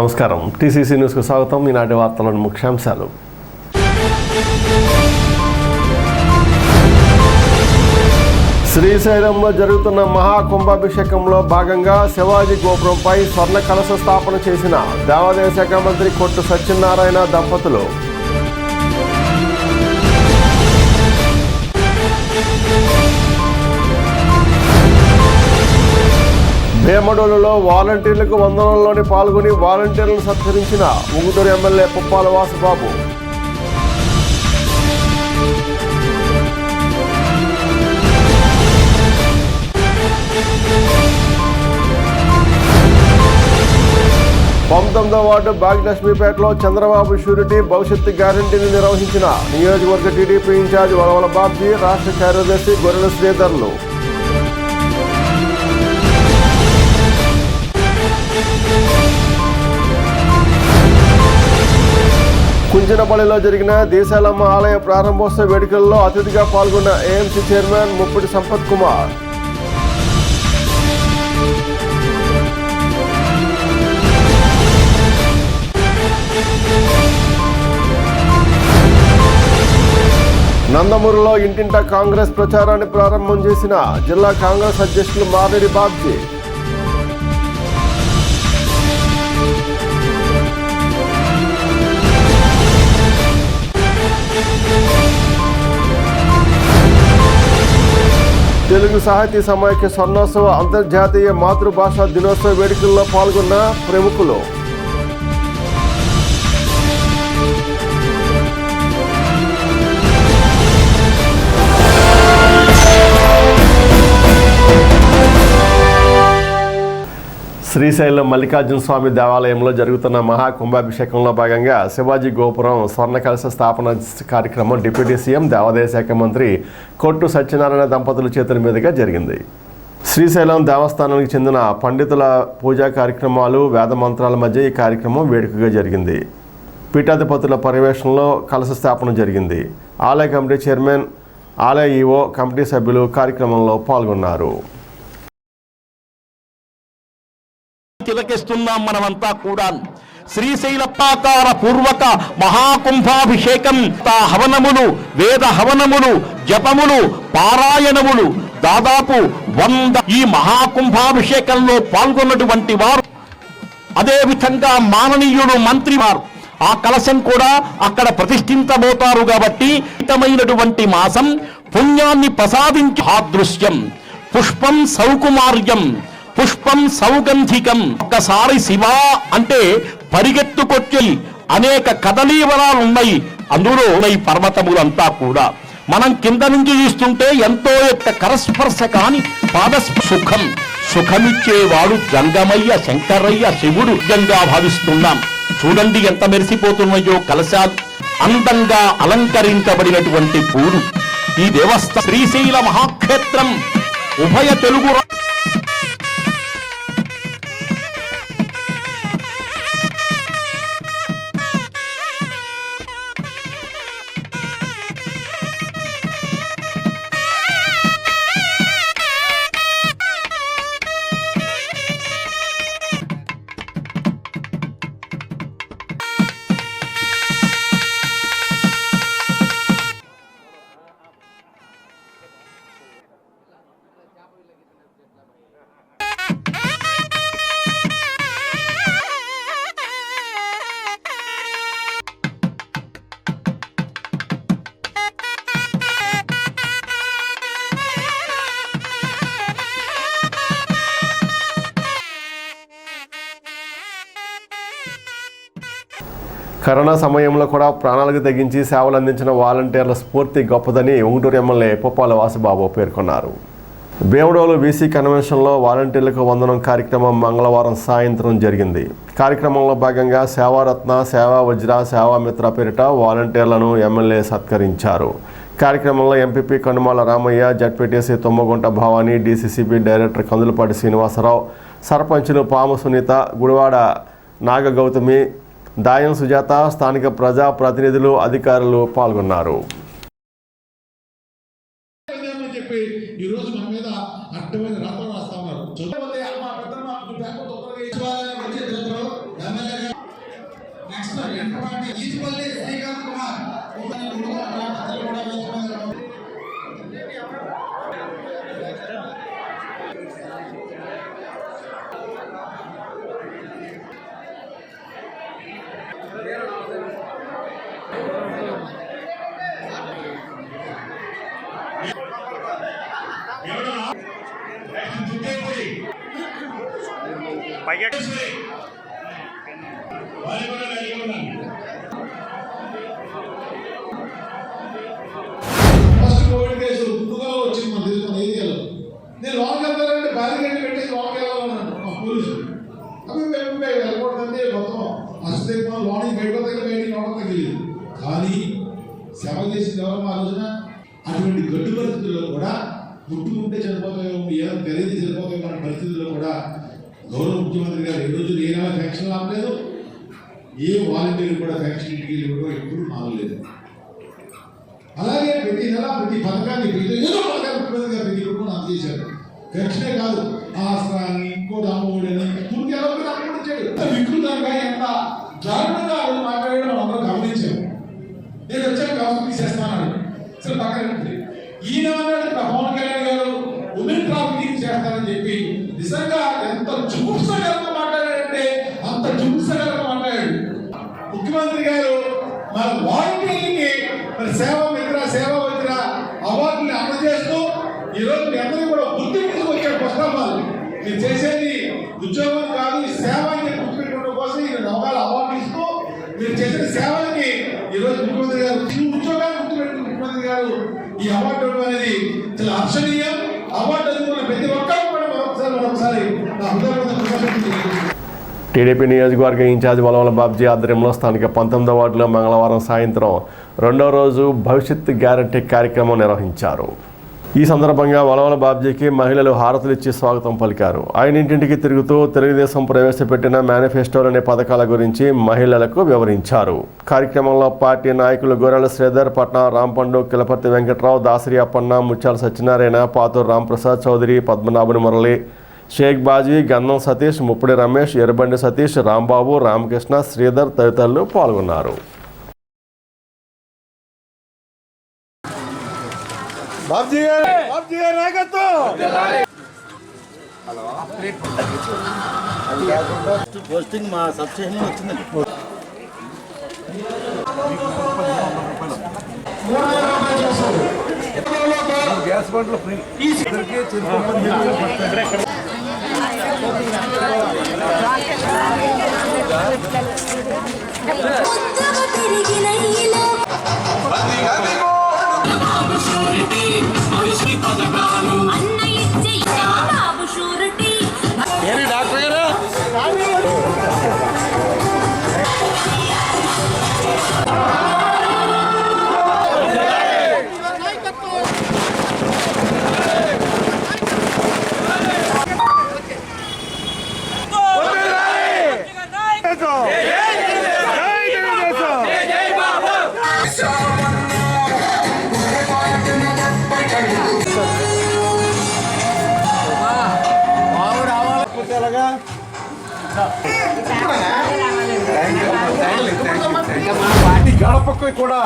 నమస్కారం. టీసీసీ న్యూస్కు స్వాగతం. ఈనాటి వార్తలను ముఖ్యాంశాలు. శ్రీశైలంలో జరుగుతున్న మహాకుంభాభిషేకంలో భాగంగా శివాజీ గోపురంపై స్వర్ణ కలశ స్థాపన చేసిన దేవాదాయ శాఖ మంత్రి కొట్టు సత్యనారాయణ దంపతులు. భీమడోలులో వాలంటీర్లకు వందనంలోని పాల్గొని వాలంటీర్లను సత్కరించిన ఉంగుటూరు ఎమ్మెల్యే పుప్పాల వాసుబాబు. పంతొమ్మిదవ వార్డు భాగ్యలక్ష్మీపేటలో చంద్రబాబు షూరిటీ భవిష్యత్తు గ్యారంటీని నిర్వహించిన నియోజకవర్గ టీడీపీ ఇన్ఛార్జ్ వలవల బాబ్జీ, రాష్ట్ర కార్యదర్శి గొర్రెల శ్రీధర్లు. కుంజనపల్లిలో జరిగిన దేశాలమ్మ ఆలయ ప్రారంభోత్సవ వేడుకల్లో అతిథిగా పాల్గొన్న ఏఎంసీ చైర్మన్ ముప్పిడి సంపత్ కుమార్. నందమూరులో ఇంటింటా కాంగ్రెస్ ప్రచారాన్ని ప్రారంభం చేసిన జిల్లా కాంగ్రెస్ అధ్యక్షులు మారెడ్డి బాబ్జీ. తెలుగు సాహితీ సమాఖ్య స్వర్ణోత్సవ అంతర్జాతీయ మాతృభాషా దినోత్సవ వేడుకల్లో పాల్గొన్న ప్రముఖులు. శ్రీశైలం మల్లికార్జున స్వామి దేవాలయంలో జరుగుతున్న మహాకుంభాభిషేకంలో భాగంగా శివాజీ గోపురం స్వర్ణ కలశ స్థాపన కార్యక్రమం డిప్యూటీ సీఎం దేవాదాయ శాఖ మంత్రి కొట్టు సత్యనారాయణ దంపతుల చేతుల మీదుగా జరిగింది. శ్రీశైలం దేవస్థానానికి చెందిన పండితుల పూజా కార్యక్రమాలు, వేద మంత్రాల మధ్య ఈ కార్యక్రమం వేడుకగా జరిగింది. పీఠాధిపతుల పర్యవేక్షణలో కలశ స్థాపన జరిగింది. ఆలయ కమిటీ చైర్మన్, ఆలయ ఈవో, కమిటీ సభ్యులు కార్యక్రమంలో పాల్గొన్నారు. తిలకిస్తున్నాం మనమంతా కూడా. శ్రీశైల ప్రాకార పూర్వక మహాకుంభాభిషేకం, హవనములు, వేద హవనములు, జపములు, పారాయణములు దాదాపు 100 ఈ మహాకుంభాభిషేకంలో పాల్గొన్నటువంటి వారు. అదేవిధంగా మాననీయుడు మంత్రి వారు ఆ కలశం కూడా అక్కడ ప్రతిష్ఠించబోతారు. కాబట్టి హితమైనటువంటి మాసం పుణ్యాన్ని ప్రసాదించి ఆదృశ్యం పుష్పం సౌకుమార్యం పుష్పం సౌగంధికం. ఒక్కసారి శివ అంటే పరిగెత్తుకొచ్చి అనేక కదలీవరాలు ఉన్నాయి. అందులో ఈ పర్వతములంతా కూడా మనం కింద నుంచి చూస్తుంటే ఎంతో యొక్క కరస్పర్శ కాని పాదసుఖం సుఖమిచ్చేవాడు జంగమయ్య, శంకరయ్య, శివుడు జంగా భావిస్తున్నాం. చూడండి ఎంత మెరిసిపోతున్నాయో కలశాలు, అందంగా అలంకరించబడినటువంటి పూలు. ఈ దేవస్థానం శ్రీశైల మహాక్షేత్రం ఉభయ తెలుగు కరోనా సమయంలో కూడా ప్రాణాలకు తెగించి సేవలు అందించిన వాలంటీర్ల స్ఫూర్తి గొప్పదని ఉంగుటూరు ఎమ్మెల్యే పుప్పాల వాసుబాబు పేర్కొన్నారు. భీమడోలు వీసీ కన్వెన్షన్లో వాలంటీర్లకు వందనం కార్యక్రమం మంగళవారం సాయంత్రం జరిగింది. కార్యక్రమంలో భాగంగా సేవారత్న, సేవా వజ్ర, సేవామిత్ర పేరిట వాలంటీర్లను ఎమ్మెల్యే సత్కరించారు. కార్యక్రమంలో MPP Kanumala Ramayya, ZPTC Tummagunta Bhavani, DCCB director Kandulapati Srinivasarao, సర్పంచులు పాము సునీత, గుడివాడ నాగ గౌతమి, దాయం సుజాత, స్థానిక ప్రజా ప్రతినిధులు, అధికారులు పాల్గొన్నారు. Eshwalli Srikanth Kumar first covid case ముందుగా వచ్చింది మన దేశం ఏరియాలో. నేను లోన్కి వెళ్తానంటే బ్యారికేడ్ పెట్టేసి లోన్కి వెళ్ళాలన్నాను మా పోలీసులు. అవి వెళ్ళకూడదంటే మొత్తం అసలు లోనికి బయటకు లోపల తెలియదు. కానీ సేవ చేసిన ఎవరు ఆ రోజున అటువంటి గడ్డు పరిస్థితుల్లో కూడా ముట్టుకుంటే చనిపోతాయో ఏదో ఖరీదు చనిపోతాయో అనే పరిస్థితుల్లో కూడా గౌరవ ముఖ్యమంత్రి గారు 2 రోజులు ఏ నెల ఫ్యాక్షన్ ఆపలేదు, ఏ వాలంటీర్ కూడా ఫ్యాక్షన్ ఇంటికి ఇవ్వడం ఎప్పుడు మారలేదు. అలాగే ప్రతి నెల ప్రతి పథకాన్ని ఏదో పథకాన్ని ముఖ్యమంత్రి గారు ప్రతి కుటుంబం అందజేశారు. ఫ్యాక్షనే కాదు, ఆస్త్రాన్ని ఇంకోటి అమ్మఒడని పూర్తి ఎలా అమ్మఒడిచ్చాడు. వికృతంగా ఎంత దారుణంగా మాట్లాడడం మనం అందరూ గమనించాము. నేను వచ్చాను కౌన్సిల్ తీసేస్తాను అసలు పక్కన ఈయన పవన్ కళ్యాణ్ గారు ఉమెన్ ట్రాఫికింగ్ చేస్తారని చెప్పి నిజంగా ఎంత చూసగలతో మాట్లాడాడంటే అంత చూసగలతో మాట్లాడాడు. ముఖ్యమంత్రి గారు మన వాలంటీర్లకి మరి సేవా మిత్ర అవార్డుని అందజేస్తూ ఈరోజు మీ అందరూ కూడా గుర్తింపుకు వచ్చాడు. ఫస్ట్ ఆఫ్ ఆల్ మీరు చేసేది ఉద్యోగం కాదు, ఈ సేవ అని గుర్తుపెట్టుకోవడం కోసం ఈ నవగాల అవార్డు ఇస్తూ మీరు చేసిన సేవలకి ఈరోజు ముఖ్యమంత్రి గారు ఈ ఉద్యోగాన్ని గుర్తుపెట్టుకున్న ముఖ్యమంత్రి గారు ఈ అవార్డు అనేది చాలా హర్షణీయం. అవార్డు అందుకున్న ప్రతి ఒక్కరు కూడా మరొకసారి నా హృదయపూర్వక టీడీపీ నియోజకవర్గ ఇన్ఛార్జ్ వలవల బాబ్జీ ఆధ్వర్యంలో స్థానిక 19వ వార్డులో మంగళవారం సాయంత్రం 2వ రోజు భవిష్యత్ గ్యారంటీ కార్యక్రమం నిర్వహించారు. ఈ సందర్భంగా వలవల బాబ్జీకి మహిళలు హారతులు ఇచ్చి స్వాగతం పలికారు. ఆయన ఇంటింటికి తిరుగుతూ తెలుగుదేశం ప్రవేశపెట్టిన మేనిఫెస్టోలోని పథకాల గురించి మహిళలకు వివరించారు. కార్యక్రమంలో పార్టీ నాయకులు గొర్రెల శ్రీధర్, పట్నం రాంపండు, కిలపర్తి వెంకట్రావు, దాసరి అప్పన్న, ముత్యాల సత్యనారాయణ, పాతూరు రాంప్రసాద్ చౌదరి, పద్మనాభుని మురళి, షేక్ బాజీ, గంధం సతీష్, ముప్పిడి రమేష్, ఎర్రబండి సతీష్, రాంబాబు, రామకృష్ణ, శ్రీధర్ తదితరులు పాల్గొన్నారు. పోస్టింగ్ మా సబ్స్టేషన్ వచ్చిందండి. గ్యాస్ బండ్లు ఫ్రీ డాక్టర్ గారు గడపకు కూడా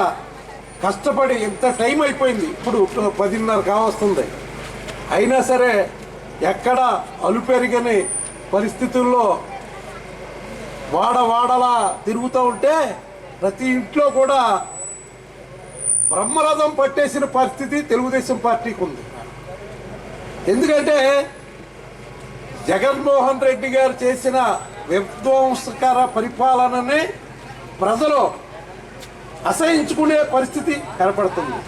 కష్టపడి ఇంత టైం అయిపోయింది. ఇప్పుడు 10:30 కావస్తుంది. అయినా సరే ఎక్కడ అలుపెరిగని పరిస్థితుల్లో వాడలా తిరుగుతూ ఉంటే ప్రతి ఇంట్లో కూడా బ్రహ్మరథం పట్టేసిన పరిస్థితి తెలుగుదేశం పార్టీకి ఉంది. ఎందుకంటే జగన్మోహన్ రెడ్డి గారు చేసిన విధ్వంసకర పరిపాలనని ప్రజలు అసహించుకునే పరిస్థితి కనపడుతుంది.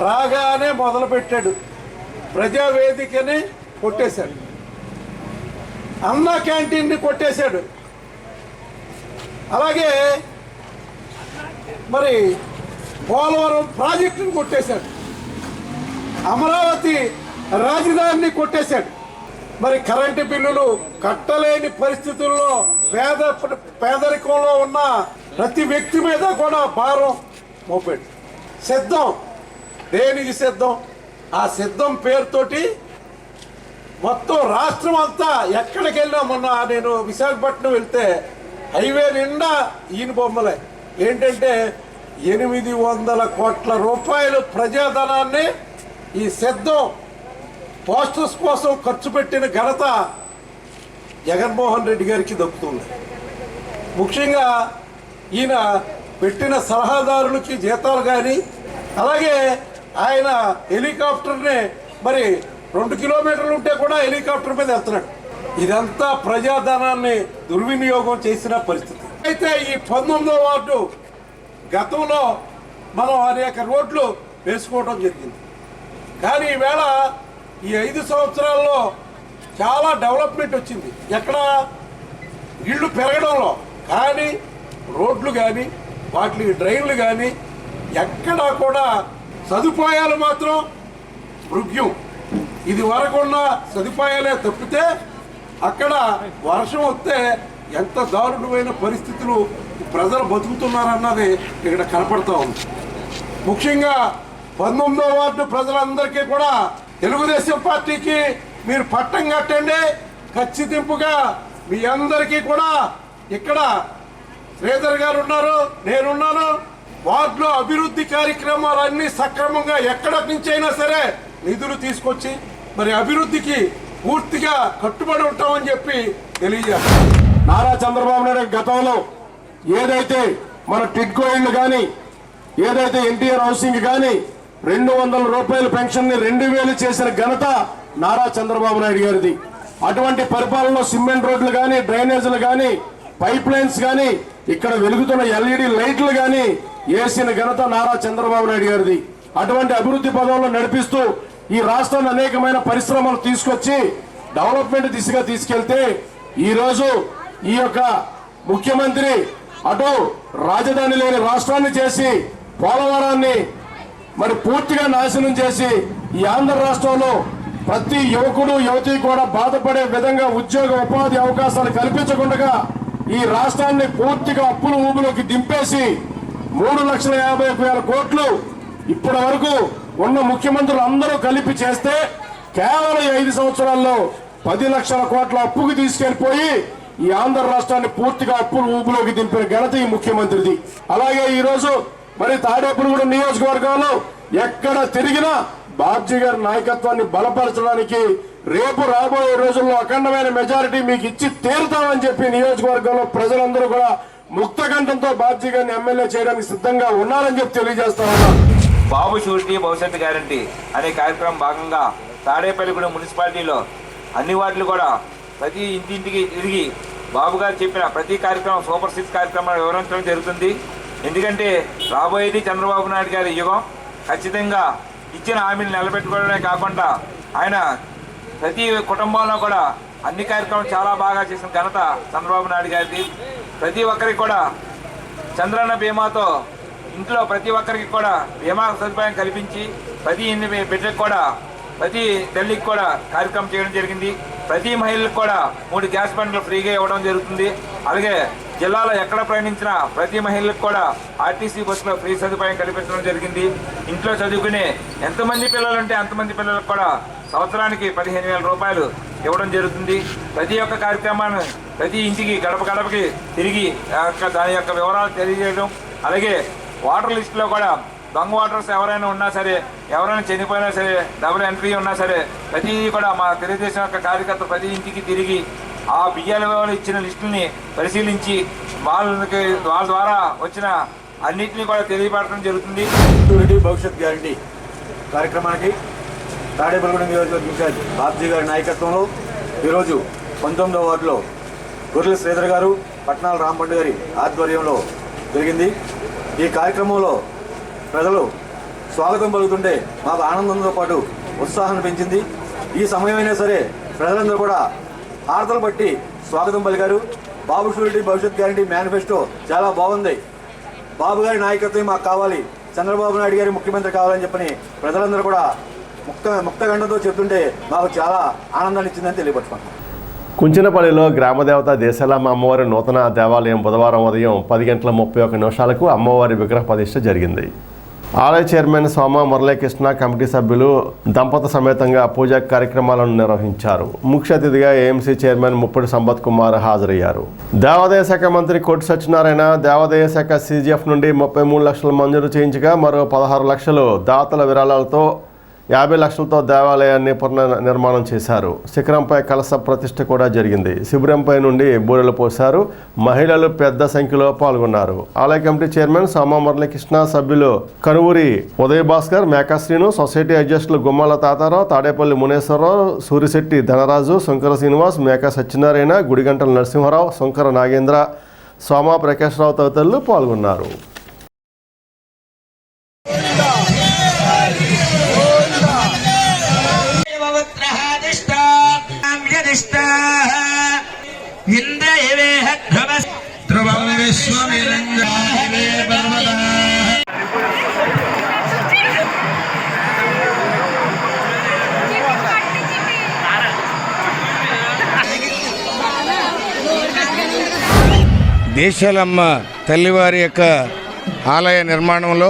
రాగానే మొదలుపెట్టాడు, ప్రజావేదికని కొట్టేశాడు, అన్నా క్యాంటీన్ని కొట్టేశాడు, అలాగే మరి పోలవరం ప్రాజెక్టును కొట్టేశాడు, అమరావతి రాజధానిని కొట్టేశాడు. మరి కరెంటు బిల్లులు కట్టలేని పరిస్థితుల్లో పేదరికంలో ఉన్న ప్రతి వ్యక్తి మీద కూడా భారం మోపాడు. సిద్ధం దేనికి సిద్ధం? ఆ సిద్ధం పేరుతోటి మొత్తం రాష్ట్రం అంతా ఎక్కడికి వెళ్ళినా, మొన్న నేను విశాఖపట్నం వెళ్తే హైవే నిండా ఈయన బొమ్మలే. ఏంటంటే 800 కోట్ల రూపాయలు ప్రజాధనాన్ని ఈ సిద్ధం పోస్టర్స్ కోసం ఖర్చు పెట్టిన ఘనత జగన్మోహన్ రెడ్డి గారికి దక్కుతుంది. ముఖ్యంగా ఈయన పెట్టిన సలహాదారులకి జీతాలు కానీ, అలాగే ఆయన హెలికాప్టర్ని మరి 2 కిలోమీటర్లు ఉంటే కూడా హెలికాప్టర్ మీద వెళ్తున్నాడు. ఇదంతా ప్రజాధనాన్ని దుర్వినియోగం చేసిన పరిస్థితి. అయితే ఈ 19వ వార్డు గతంలో మనం అనేక రోడ్లు వేసుకోవడం జరిగింది. కానీ ఈవేళ ఈ 5 సంవత్సరాల్లో చాలా డెవలప్మెంట్ వచ్చింది. ఎక్కడ ఇళ్ళు పెరగడంలో కానీ, రోడ్లు కానీ, వాటికి డ్రైన్లు కానీ, ఎక్కడా కూడా సదుపాయాలు మాత్రం మృగ్యం. ఇది వరకున్న సదుపాయాలే తప్పితే అక్కడ వర్షం వస్తే ఎంత దారుణమైన పరిస్థితులు ప్రజలు బతుకుతున్నారన్నది ఇక్కడ కనపడతా ఉంది. ముఖ్యంగా 19వ వార్డు ప్రజలందరికీ కూడా తెలుగుదేశం పార్టీకి మీరు పట్టం కట్టండి. ఖచ్చితంగా మీ అందరికీ కూడా ఇక్కడ శ్రీధర్ గారు ఉన్నారు, నేనున్నాను. వార్డులో అభివృద్ధి కార్యక్రమాలన్నీ సక్రమంగా ఎక్కడ నుంచి అయినా సరే నిధులు తీసుకొచ్చి మరి అభివృద్ధికి పూర్తిగా కట్టుబడి ఉంటామని చెప్పి తెలియజేస్తాం. నారా చంద్రబాబు నాయుడు గతంలో ఏదైతే మన టిడ్కో ఇళ్ళు కానీ, ఏదైతే ఎన్టీఆర్ హౌసింగ్ కానీ 200 రూపాయల పెన్షన్ ని 2000 చేసిన ఘనత నారా చంద్రబాబు నాయుడు గారిది. అటువంటి పరిపాలనలో సిమెంట్ రోడ్లు కానీ, డ్రైనేజీలు కానీ, పైప్ లైన్స్ కానీ, ఇక్కడ వెలుగుతున్న LED లైట్లు కానీ వేసిన ఘనత నారా చంద్రబాబు నాయుడు గారిది. అటువంటి అభివృద్ధి పదంలో నడిపిస్తూ ఈ రాష్ట్రాన్ని అనేకమైన పరిశ్రమలు తీసుకొచ్చి డెవలప్మెంట్ దిశగా తీసుకెళ్తే ఈరోజు ఈ యొక్క ముఖ్యమంత్రి అటు రాజధాని లేని రాష్ట్రాన్ని చేసి పోలవరాన్ని మరి పూర్తిగా నాశనం చేసి ఈ ఆంధ్ర రాష్ట్రంలో ప్రతి యువకుడు యువతి కూడా బాధపడే విధంగా ఉద్యోగ ఉపాధి అవకాశాలు కల్పించకుండా ఈ రాష్ట్రాన్ని పూర్తిగా అప్పుల ఊబిలోకి దింపేసి 3,50,000 కోట్లు ఇప్పటి వరకు ఉన్న ముఖ్యమంత్రులు అందరూ కలిపి చేస్తే కేవలం 5 సంవత్సరాల్లో 10 లక్షల కోట్ల అప్పుకి తీసుకెళ్లిపోయి ఈ ఆంధ్ర రాష్ట్రాన్ని పూర్తిగా అప్పుల ఊబిలోకి దింపిన ఘనత ఈ ముఖ్యమంత్రిది. అలాగే ఈ రోజు మరి తాడేపల్లిగూడెం నియోజకవర్గంలో ఎక్కడ తిరిగినా బాబ్జీ గారి నాయకత్వాన్ని బలపరచడానికి రేపు రాబోయే రోజుల్లో అఖండమైన మెజారిటీ మీకు ఇచ్చి తీరుతామని చెప్పి నియోజకవర్గంలో ప్రజలందరూ కూడా ముక్తకంఠంతో బాబ్జీ గారిని ఎమ్మెల్యే చేయడానికి సిద్ధంగా ఉన్నారని చెప్పి తెలియజేస్తా ఉన్నా. బాబు షూరిటీ భవిష్యత్తు గ్యారంటీ అనే కార్యక్రమం భాగంగా తాడేపల్లిగూడెం మున్సిపాలిటీలో అన్ని వార్డులు కూడా ప్రతి ఇంటింటికి తిరిగి బాబు గారు చెప్పిన ప్రతి కార్యక్రమం సూపర్ 6 కార్యక్రమాలు వివరించడం జరుగుతుంది. ఎందుకంటే రాబోయేది చంద్రబాబు నాయుడు గారి యుగం. ఖచ్చితంగా ఇచ్చిన హామీలు నిలబెట్టుకోవడమే కాకుండా ఆయన ప్రతి కుటుంబంలో కూడా అన్ని కార్యక్రమాలు చాలా బాగా చేసిన ఘనత చంద్రబాబు నాయుడు గారిది. ప్రతి ఒక్కరికి కూడా చంద్రన్న బీమాతో ఇంట్లో ప్రతి ఒక్కరికి కూడా బీమా సదుపాయం కల్పించి ప్రతి బిడ్డకు కూడా ప్రతి తల్లికి కూడా కార్యక్రమం చేయడం జరిగింది. ప్రతి మహిళలకు కూడా 3 గ్యాస్ బండ్లు ఫ్రీగా ఇవ్వడం జరుగుతుంది. అలాగే జిల్లాలో ఎక్కడ ప్రయాణించినా ప్రతి మహిళలకు కూడా ఆర్టీసీ బస్సులో ఫ్రీ సదుపాయం కల్పించడం జరిగింది. ఇంట్లో చదువుకునే ఎంతమంది పిల్లలు ఉంటే అంతమంది పిల్లలకు కూడా సంవత్సరానికి 15,000 రూపాయలు ఇవ్వడం జరుగుతుంది. ప్రతి ఒక్క కార్యక్రమాన్ని ప్రతి ఇంటికి గడప గడపకి తిరిగి దాని యొక్క వివరాలు తెలియజేయడం. అలాగే వాటర్ లిస్టులో కూడా దొంగ వాటర్స్ ఎవరైనా ఉన్నా సరే, ఎవరైనా చనిపోయినా సరే, డబుల్ ఎంట్రీ ఉన్నా సరే ప్రతిదీ కూడా మా తెలుగుదేశం యొక్క కార్యకర్త ప్రతి ఇంటికి తిరిగి ఆ బియ్యాల ఇచ్చిన లిస్టుని పరిశీలించి వాళ్ళ ద్వారా వచ్చిన అన్నింటినీ కూడా తెలియపడటం జరుగుతుంది. భవిష్యత్ గ్యారంటీ కార్యక్రమానికి తాడేపల్లిగూడెం నియోజకవర్గ ఇన్ఛార్జ్ బాబ్జీ గారి నాయకత్వంలో ఈరోజు 19వ వార్డులో గొర్రెల శ్రీధర్ గారు, పట్నాల రాంపండు గారి ఆధ్వర్యంలో జరిగింది. ఈ కార్యక్రమంలో ప్రజలు స్వాగతం పలుకుతుంటే మాకు ఆనందంతో పాటు ఉత్సాహాన్ని పెంచింది. ఈ సమయమైనా సరే ప్రజలందరూ కూడా ఆర్తలు బట్టి స్వాగతం పలికారు. బాబు షూరిటీ భవిష్యత్ గ్యారంటీ మేనిఫెస్టో చాలా బాగుంది, బాబు గారి నాయకత్వం మాకు కావాలి, చంద్రబాబు నాయుడు గారి ముఖ్యమంత్రి కావాలని చెప్పని ప్రజలందరూ కూడా ముక్తగండంతో చెప్తుంటే మాకు చాలా ఆనందాన్ని ఇచ్చిందని తెలియపరుచుకుంటున్నాం. కుంచినపల్లిలో గ్రామదేవత దేశాలమ్మ అమ్మవారి నూతన దేవాలయం బుధవారం ఉదయం 10 గంటల 31 నిమిషాలకు అమ్మవారి విగ్రహ ప్రతిష్ఠ జరిగింది. ఆలయ చైర్మన్ సోమ మురళీకృష్ణ కమిటీ సభ్యులు దంపత సమేతంగా పూజా కార్యక్రమాలను నిర్వహించారు. ముఖ్య అతిథిగా ఏఎంసీ చైర్మన్ ముప్పటి సంపత్ కుమార్ హాజరయ్యారు. దేవాదాయ శాఖ మంత్రి కొట్టి సత్యనారాయణ దేవాదాయ శాఖ CGF నుండి 33 లక్షలు మంజూరు చేయించగా మరో 16 లక్షలు దాతల విరాళాలతో 50 లక్షలతో దేవాలయాన్ని పునర్నిర్మాణం చేశారు. శిఖరంపై కలశ ప్రతిష్ఠ కూడా జరిగింది. శిబిరంపై నుండి బూరెలు పోశారు. మహిళలు పెద్ద సంఖ్యలో పాల్గొన్నారు. ఆలయ కమిటీ చైర్మన్ సోమ మురళీకృష్ణ, సభ్యులు కనువూరి ఉదయ భాస్కర్, మేకాశ్రీను, సొసైటీ అధ్యక్షులు గుమ్మాల తాతారావు, తాడేపల్లి మునేశ్వరరావు, సూరిశెట్టి ధనరాజు, శంకర శ్రీనివాస్, మేకా సత్యనారాయణ, గుడిగంటల నరసింహారావు, శంకర నాగేంద్ర, సోమ ప్రకాశ్రావు తదితరులు పాల్గొన్నారు. దేశాలమ్మ తల్లివారి యొక్క ఆలయ నిర్మాణంలో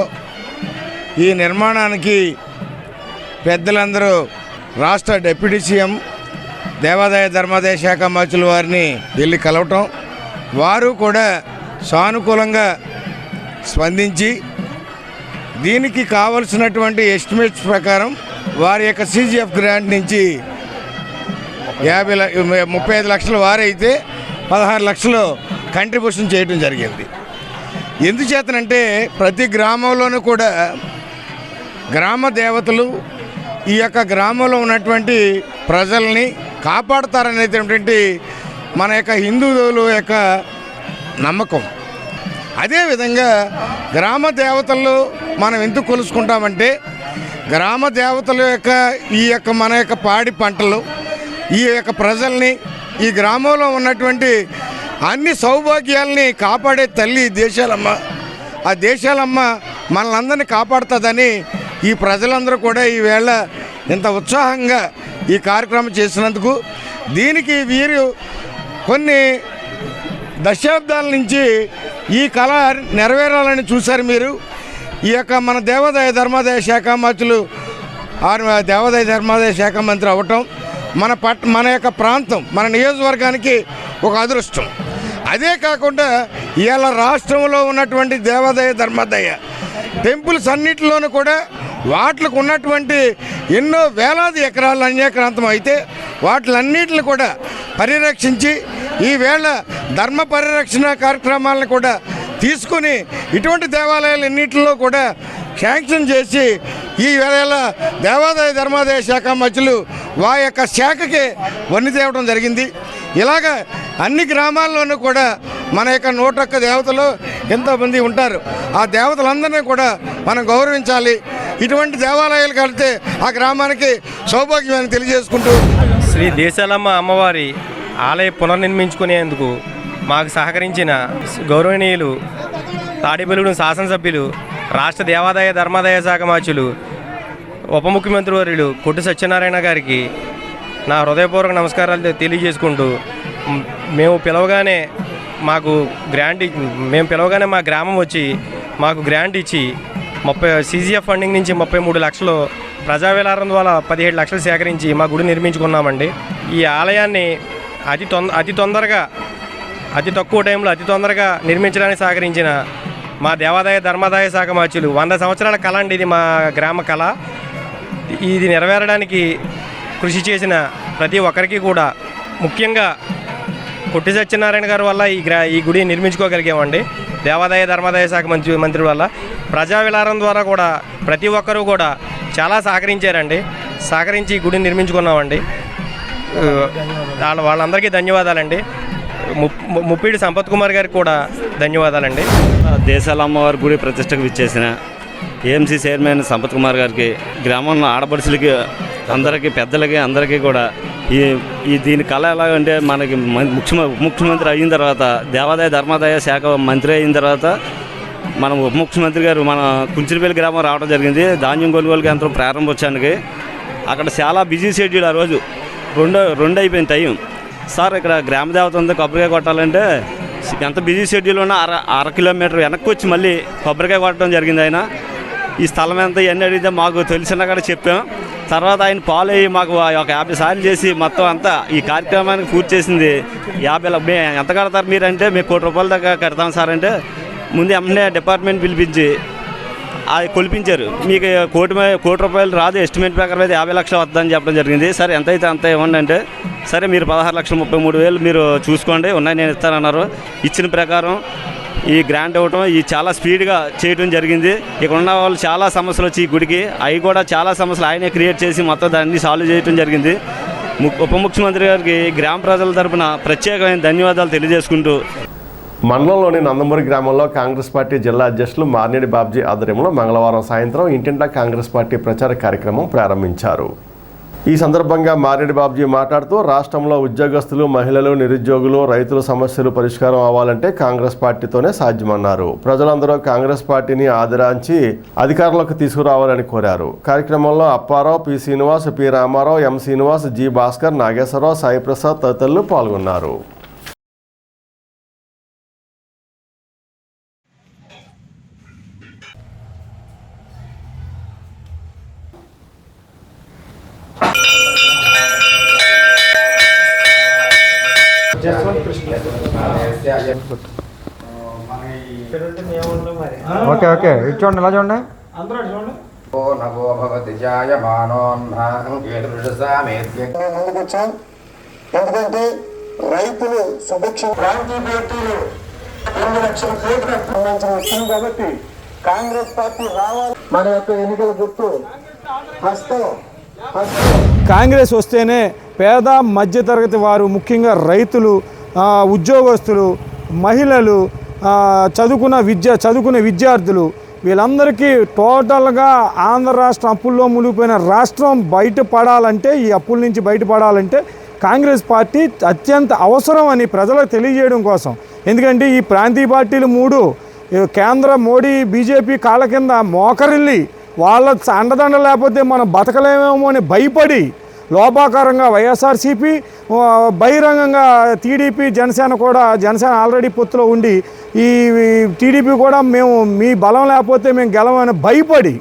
ఈ నిర్మాణానికి పెద్దలందరూ రాష్ట్ర డిప్యూటీ సీఎం దేవాదాయ ధర్మాదాయ శాఖ మంత్రుల వారిని వెళ్ళి కలవటం, వారు కూడా సానుకూలంగా స్పందించి దీనికి కావలసినటువంటి ఎస్టిమేట్స్ ప్రకారం వారి యొక్క CGF గ్రాంట్ నుంచి 35 లక్షలు వారైతే 16 లక్షలు కంట్రిబ్యూషన్ చేయడం జరిగింది. ఎందుచేతనంటే ప్రతి గ్రామంలోనూ కూడా గ్రామ దేవతలు ఈ యొక్క గ్రామంలో ఉన్నటువంటి ప్రజల్ని కాపాడుతారనేటువంటి మన యొక్క హిందువుల యొక్క నమ్మకం. అదేవిధంగా గ్రామ దేవతలు మనం ఎందుకు కొలుసుకుంటామంటే గ్రామ దేవతల యొక్క ఈ యొక్క మన యొక్క పాడి పంటలు ఈ యొక్క ప్రజల్ని ఈ గ్రామంలో ఉన్నటువంటి అన్ని సౌభాగ్యాలని కాపాడే తల్లి దేశాలమ్మ. ఆ దేశాలమ్మ మనలందరినీ కాపాడుతుందని ఈ ప్రజలందరూ కూడా ఈవేళ ఇంత ఉత్సాహంగా ఈ కార్యక్రమం చేసినందుకు దీనికి వీరు కొన్ని దశాబ్దాల నుంచి ఈ కళ నెరవేరాలని చూశారు. మీరు ఈ యొక్క మన దేవాదాయ ధర్మాదాయ శాఖ మంత్రులు దేవాదాయ ధర్మాదాయ శాఖ మంత్రి అవ్వటం మన యొక్క ప్రాంతం మన నియోజకవర్గానికి ఒక అదృష్టం. అదే కాకుండా ఇవాళ రాష్ట్రంలో ఉన్నటువంటి దేవాదాయ ధర్మాదాయ టెంపుల్స్ అన్నిటిలోనూ కూడా వాటికి ఉన్నటువంటి ఎన్నో వేలాది ఎకరాలు అన్యాక్రాంతం అయితే వాటిలన్నిటిని కూడా పరిరక్షించి ఈవేళ ధర్మ పరిరక్షణ కార్యక్రమాలను కూడా తీసుకుని ఇటువంటి దేవాలయాలన్నింటిలో కూడా శాంక్షన్ చేసి ఈ వేళ దేవాదాయ ధర్మాదాయ శాఖ మంత్రులు వారి యొక్క శాఖకి వన్ని తేవడం జరిగింది. ఇలాగా అన్ని గ్రామాల్లోనూ కూడా మన యొక్క 101 దేవతలు ఎంతోమంది ఉంటారు. ఆ దేవతలందరినీ కూడా మనం గౌరవించాలి. ఇటువంటి దేవాలయాలు కడితే ఆ గ్రామానికి సౌభాగ్యమని తెలియజేసుకుంటూ శ్రీ దేశాలమ్మ అమ్మవారి ఆలయ పునర్నిర్మించుకునేందుకు మాకు సహకరించిన గౌరవనీయులు తాడేపల్లిగూడెం శాసనసభ్యులు రాష్ట్ర దేవాదాయ ధర్మాదాయ శాఖ మంత్రులు ఉప ముఖ్యమంత్రి వర్యులు కొట్టి సత్యనారాయణ గారికి నా హృదయపూర్వక నమస్కారాలు తెలియజేసుకుంటూ మేము పిలవగానే మా గ్రామం వచ్చి మాకు గ్రాంట్ ఇచ్చి CGF ఫండింగ్ నుంచి 33 లక్షలు ప్రజా విరాళం ద్వారా 17 లక్షలు సేకరించి మా గుడి నిర్మించుకున్నామండి. ఈ ఆలయాన్ని అతి తక్కువ టైంలో అతి తొందరగా నిర్మించడానికి సహకరించిన మా దేవాదాయ ధర్మాదాయ శాఖ మంత్రులు 100 సంవత్సరాల కళ అండి. ఇది మా గ్రామ కళ. ఇది నెరవేరడానికి కృషి చేసిన ప్రతి ఒక్కరికి కూడా ముఖ్యంగా కొట్టి సత్యనారాయణ గారి వల్ల ఈ గుడి నిర్మించుకోగలిగామండి. దేవాదాయ ధర్మాదాయ శాఖ మంత్రి వల్ల ప్రజా విరాళం ద్వారా కూడా ప్రతి ఒక్కరూ కూడా చాలా సహకరించారండి. సహకరించి ఈ గుడిని నిర్మించుకున్నామండి. వాళ్ళందరికీ ధన్యవాదాలండి. ముప్పిడి సంపత్ కుమార్ గారికి కూడా ధన్యవాదాలండి. దేశాల అమ్మవారి గుడి ప్రతిష్టకు విచ్చేసిన ఏఎంసీ చైర్మన్ సంపత్ కుమార్ గారికి, గ్రామంలో ఆడపడుచులకి, అందరికీ పెద్దలకి అందరికీ కూడా ఈ దీని కళ ఎలాగంటే మనకి ముఖ్యమంత్రి అయిన తర్వాత దేవాదాయ ధర్మాదాయ శాఖ మంత్రి అయిన తర్వాత మన ఉప ముఖ్యమంత్రి గారు మన కుంచిరిపల్లి గ్రామం రావడం జరిగింది. ధాన్యం కొనుగోలు కేంద్రం ప్రారంభోత్సవానికి. అక్కడ చాలా బిజీ షెడ్యూల్. ఆ రోజు రెండు అయిపోయిన టైం. సార్ ఇక్కడ గ్రామ దేవత ఉంది, కొబ్బరికాయ కొట్టాలంటే ఎంత బిజీ షెడ్యూల్ ఉన్నా అర కిలోమీటర్ వెనక్కి వచ్చి మళ్ళీ కొబ్బరికాయ కొట్టడం జరిగింది. ఆయన ఈ స్థలం ఎంత ఇవన్నీ అడిగితే మాకు తెలిసిన కూడా చెప్పాం. తర్వాత ఆయన పాలు అయ్యి మాకు ఒక 50 సార్లు చేసి మొత్తం అంతా ఈ కార్యక్రమానికి పూర్తి చేసింది 50 ఎంత కడతారు మీరు అంటే మేము ₹1,00,00,000 దాకా కడతాం సార్ అంటే ముందు ఎమ్మెల్యే డిపార్ట్మెంట్ పిలిపించి అది కొలిపించారు. మీకు ₹1,00,00,000 రాదు, ఎస్టిమేట్ ప్రకారం అయితే 50 లక్షలు వద్దని చెప్పడం జరిగింది. సరే ఎంత అయితే అంత ఇవ్వండి అంటే సరే మీరు 16,33,000 మీరు చూసుకోండి ఉన్నాయి నేను ఇస్తానన్నారు. ఇచ్చిన ప్రకారం ఈ గ్రాంట్ ఇవ్వటం ఈ చాలా స్పీడ్గా చేయడం జరిగింది. ఇక్కడ ఉన్న వాళ్ళు చాలా సమస్యలు వచ్చి ఈ గుడికి అవి కూడా చాలా సమస్యలు ఆయనే క్రియేట్ చేసి మొత్తం దాన్ని సాల్వ్ చేయడం జరిగింది. ఉప ముఖ్యమంత్రి గారికి గ్రామ ప్రజల తరపున ప్రత్యేకమైన ధన్యవాదాలు తెలియజేసుకుంటూ మండలంలోని నందమూరి గ్రామంలో కాంగ్రెస్ పార్టీ జిల్లా అధ్యక్షులు మార్నేడి బాబ్జీ ఆధ్వర్యంలో మంగళవారం సాయంత్రం ఇంటింటా కాంగ్రెస్ పార్టీ ప్రచార కార్యక్రమం ప్రారంభించారు. ఈ సందర్భంగా మార్నేడి బాబ్జీ మాట్లాడుతూ రాష్ట్రంలో ఉద్యోగస్తులు, మహిళలు, నిరుద్యోగులు, రైతుల సమస్యలు పరిష్కారం అవ్వాలంటే కాంగ్రెస్ పార్టీతోనే సాధ్యమన్నారు. ప్రజలందరూ కాంగ్రెస్ పార్టీని ఆదరించి అధికారంలోకి తీసుకురావాలని కోరారు. కార్యక్రమంలో అప్పారావు, పి శ్రీనివాస్, పి రామారావు, ఎం శ్రీనివాస్, జి భాస్కర్, నాగేశ్వరరావు, సాయి ప్రసాద్ తదితరులు పాల్గొన్నారు. ఓకే ఓకే ఇటు చూడండి, ఇలా చూడండి. ఎందుకంటే రైతులు సుభిక్ష ప్రాంతీయ పార్టీలు 2 లక్షల కోట్ల సంబంధించిన కాబట్టి కాంగ్రెస్ పార్టీ రావాలి. మన యొక్క ఎన్నికల గుర్తు హస్తం. కాంగ్రెస్ వస్తేనే పేద మధ్యతరగతి వారు, ముఖ్యంగా రైతులు, ఉద్యోగస్తులు, మహిళలు, చదువుకునే విద్యార్థులు వీళ్ళందరికీ టోటల్గా ఆంధ్ర రాష్ట్రం అప్పుల్లో మునిగిపోయిన రాష్ట్రం బయటపడాలంటే, ఈ అప్పుల నుంచి బయటపడాలంటే కాంగ్రెస్ పార్టీ అత్యంత అవసరం అని ప్రజలకు తెలియజేయడం కోసం. ఎందుకంటే ఈ ప్రాంతీయ పార్టీలు 3 కేంద్ర మోడీ బీజేపీ కాళ్ళ కింద మోకరిల్లి వాళ్ళ అండదండ లేకపోతే మనం బతకలేమేమో అని భయపడి లోపాకారంగా వైఎస్ఆర్సీపీ, బహిరంగంగా టీడీపీ, జనసేన ఆల్రెడీ పొత్తులో ఉండి ఈ టీడీపీ కూడా మేము మీ బలం లేకపోతే మేము గెలవని భయపడి,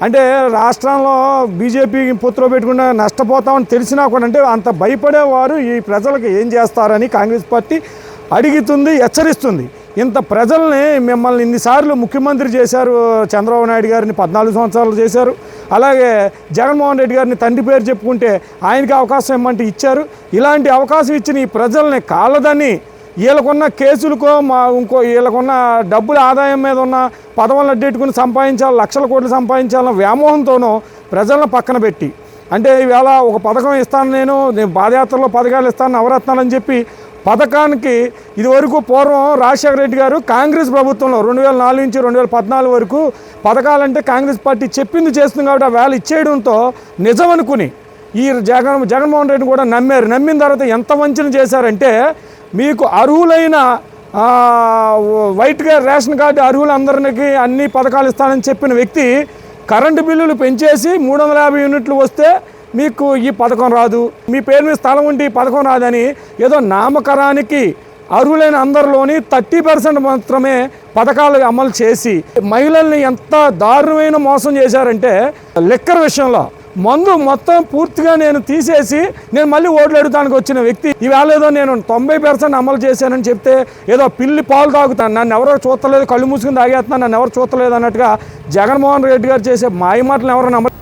అంటే రాష్ట్రంలో బీజేపీ పొత్తులో పెట్టుకుంటే నష్టపోతామని తెలిసినా కూడా అంటే అంత భయపడేవారు ఈ ప్రజలకు ఏం చేస్తారని కాంగ్రెస్ పార్టీ అడుగుతుంది, హెచ్చరిస్తుంది. ఇంత ప్రజల్ని మిమ్మల్ని ఇన్నిసార్లు ముఖ్యమంత్రి చేశారు, చంద్రబాబు నాయుడు గారిని 14 సంవత్సరాలు చేశారు. అలాగే జగన్మోహన్ రెడ్డి గారిని తండ్రి పేరు చెప్పుకుంటే ఆయనకి అవకాశం ఇమ్మంటే ఇచ్చారు. ఇలాంటి అవకాశం ఇచ్చిన ఈ ప్రజల్ని కాలదని వీళ్ళకున్న కేసులకో వీళ్ళకున్న డబ్బుల ఆదాయం మీద ఉన్న పదవులను అడ్డెట్టుకుని సంపాదించాలి, లక్షల కోట్లు సంపాదించాలన్న వ్యామోహంతోనూ ప్రజలను పక్కన పెట్టి, అంటే ఈవేళ ఒక పథకం ఇస్తాను నేను పాదయాత్రలో పథకాలు ఇస్తాను నవరత్నాలని చెప్పి పథకానికి ఇదివరకు పూర్వం రాజశేఖర రెడ్డి గారు కాంగ్రెస్ ప్రభుత్వంలో 2004 నుంచి 2014 వరకు పథకాలంటే కాంగ్రెస్ పార్టీ చెప్పింది చేస్తుంది కాబట్టి ఆ వేళ ఇచ్చేయడంతో నిజం అనుకుని ఈ జగన్మోహన్ రెడ్డిని కూడా నమ్మారు. నమ్మిన తర్వాత ఎంత వంచన చేశారంటే మీకు అర్హులైన వైట్గా రేషన్ కార్డు అర్హులందరికీ అన్ని పథకాలు ఇస్తానని చెప్పిన వ్యక్తి కరెంటు బిల్లులు పెంచేసి 350 యూనిట్లు వస్తే మీకు ఈ పథకం రాదు, మీ పేరు మీద స్థలం ఉంటే ఈ పథకం రాదని ఏదో నామకరానికి అర్హులైన అందరిలోని 30% మాత్రమే పథకాలు అమలు చేసి మహిళల్ని ఎంత దారుణమైన మోసం చేశారంటే లిక్కర్ విషయంలో మందు మొత్తం పూర్తిగా నేను తీసేసి నేను మళ్ళీ ఓట్లు అడుగుతానికి వచ్చిన వ్యక్తి ఈవేళ ఏదో నేను 90% అమలు చేశానని చెప్తే ఏదో పిల్లి పాలు తాగుతాను, నన్ను ఎవరో చూస్తలేదు, కళ్ళు మూసుకుని తాగేస్తున్నాను, నన్ను ఎవరు చూస్తలేదు అన్నట్టుగా జగన్మోహన్ రెడ్డి గారు చేసే మాయ మాటలు ఎవరు నమ్మ.